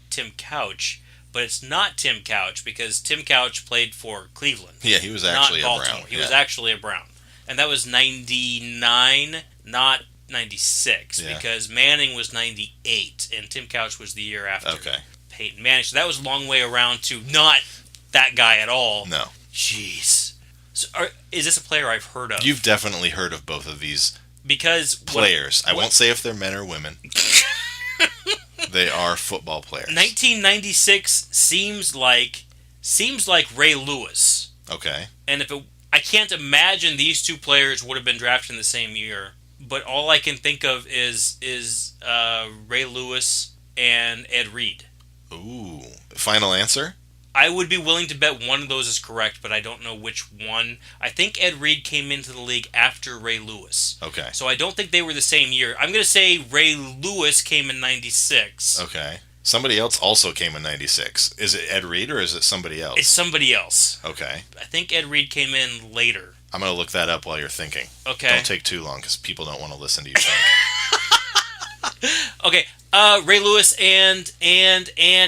Tim Couch, but it's not Tim Couch because Tim Couch played for Cleveland. Yeah, he was actually not a Baltimore. Brown. He was actually a Brown, and that was 99, not 96, because Manning was 98, and Tim Couch was the year after Peyton Manning. So that was a long way around to not that guy at all. No. Jeez. So is this a player I've heard of? You've definitely heard of both of these players. I won't say if they're men or women. They are football players. 1996 seems like Ray Lewis. Okay. And I can't imagine these 2 players would have been drafted in the same year. But all I can think of is Ray Lewis and Ed Reed. Ooh. Final answer? I would be willing to bet one of those is correct, but I don't know which one. I think Ed Reed came into the league after Ray Lewis. Okay. So I don't think they were the same year. I'm going to say Ray Lewis came in 96. Okay. Somebody else also came in 96. Is it Ed Reed or is it somebody else? It's somebody else. Okay. I think Ed Reed came in later. I'm going to look that up while you're thinking. Okay. Don't take too long because people don't want to listen to you think. Okay. Ray Lewis and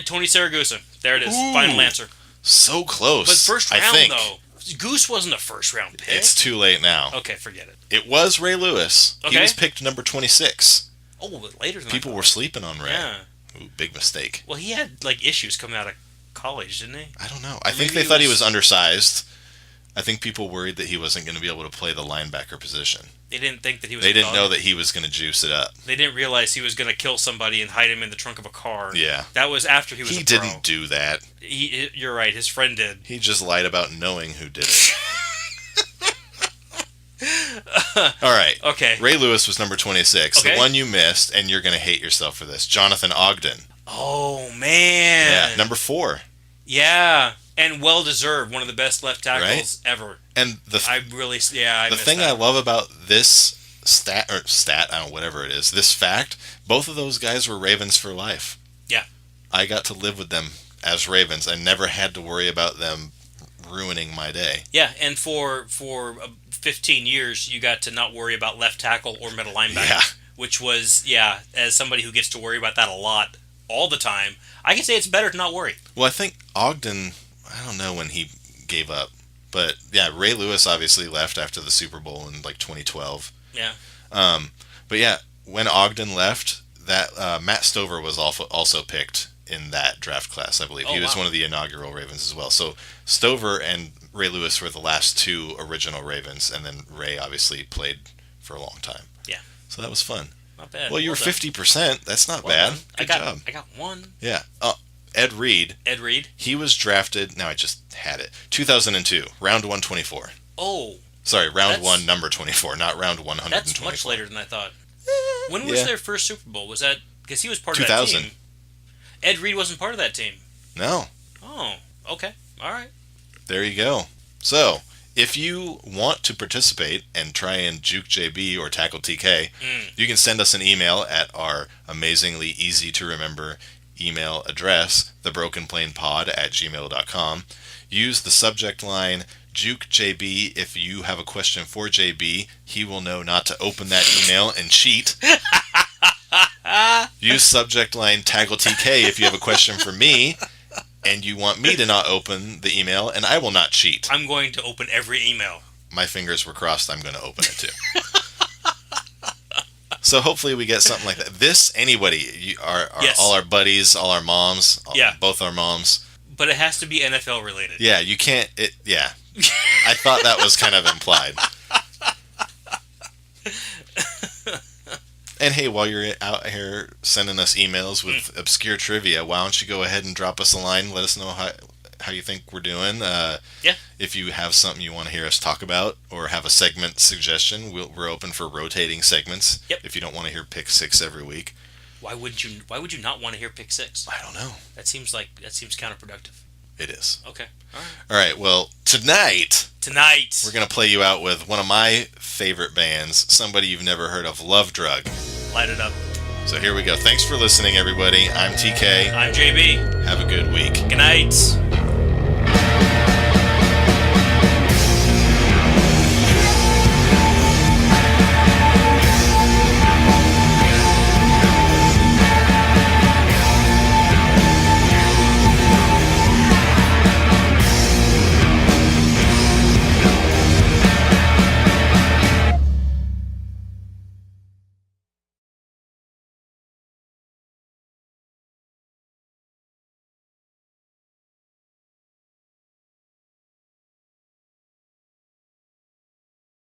Tony Saragusa. There it is. Ooh. Final answer. So close. But first round, I think. though. Goose wasn't a first round pick. It's too late now. Okay, forget it. It was Ray Lewis. Okay. He was picked number 26. Oh, but later than People were sleeping on Ray. Yeah. Ooh, big mistake. Well, he had issues coming out of college, didn't he? I don't know. I think they thought he was undersized. I think people worried that he wasn't going to be able to play the linebacker position. They didn't think that he was. They didn't know that he was going to juice it up. They didn't realize he was going to kill somebody and hide him in the trunk of a car. Yeah. That was after he was. He a pro. didn't do that. You're right. His friend did. He just lied about knowing who did it. All right. Okay. Ray Lewis was number 26. Okay. The one you missed, and you're going to hate yourself for this. Jonathan Ogden. Oh man. Yeah. Number 4. Yeah. And well deserved, one of the best left tackles ever. And the thing I love about this stat, I don't know, whatever it is, this fact, both of those guys were Ravens for life. Yeah. I got to live with them as Ravens. I never had to worry about them ruining my day. Yeah, and for 15 years, you got to not worry about left tackle or middle linebacker. Yeah. Which was, as somebody who gets to worry about that a lot, all the time, I can say it's better to not worry. Well, I think Ogden, I don't know when he gave up. But, yeah, Ray Lewis obviously left after the Super Bowl in, 2012. Yeah. But, yeah, when Ogden left, that Matt Stover was also picked in that draft class, I believe. He was one of the inaugural Ravens as well. So Stover and Ray Lewis were the last 2 original Ravens, and then Ray obviously played for a long time. Yeah. So that was fun. Not bad. Well, you were 50%. That's not bad. Good job. I got one. Yeah. Ed Reed. Ed Reed. He was drafted. Now I just had it. 2002, round 124. Oh. Sorry, round 1, number 24, not round 124. That's much later than I thought. When was their first Super Bowl? Was that because he was part of 2000. that team? Ed Reed wasn't part of that team. No. Oh. Okay. All right. There you go. So, if you want to participate and try and juke JB or tackle TK, you can send us an email at our amazingly easy to remember email address, thebrokenplanepod@gmail.com. Use the subject line, Juke JB. If you have a question for JB, he will know not to open that email and cheat. Use subject line, tackle TK, if you have a question for me, and you want me to not open the email, and I will not cheat. I'm going to open every email. My fingers were crossed. I'm going to open it too. So hopefully we get something like that. Anybody, Yes. all our buddies, all our moms, Yeah. both our moms. But it has to be NFL related. Yeah, you can't. Yeah, I thought that was kind of implied. And hey, while you're out here sending us emails with obscure trivia, why don't you go ahead and drop us a line? Let us know how you think we're doing. Yeah. If you have something you want to hear us talk about or have a segment suggestion, we're open for rotating segments. Yep. If you don't want to hear Pick 6 every week. Why would you not want to hear Pick 6? I don't know. That seems counterproductive. It is. Okay. All right. All right. Well, tonight we're gonna play you out with one of my favorite bands, somebody you've never heard of, Love Drug. Light it up. So here we go. Thanks for listening, everybody. I'm TK. I'm JB. Have a good week. Good night.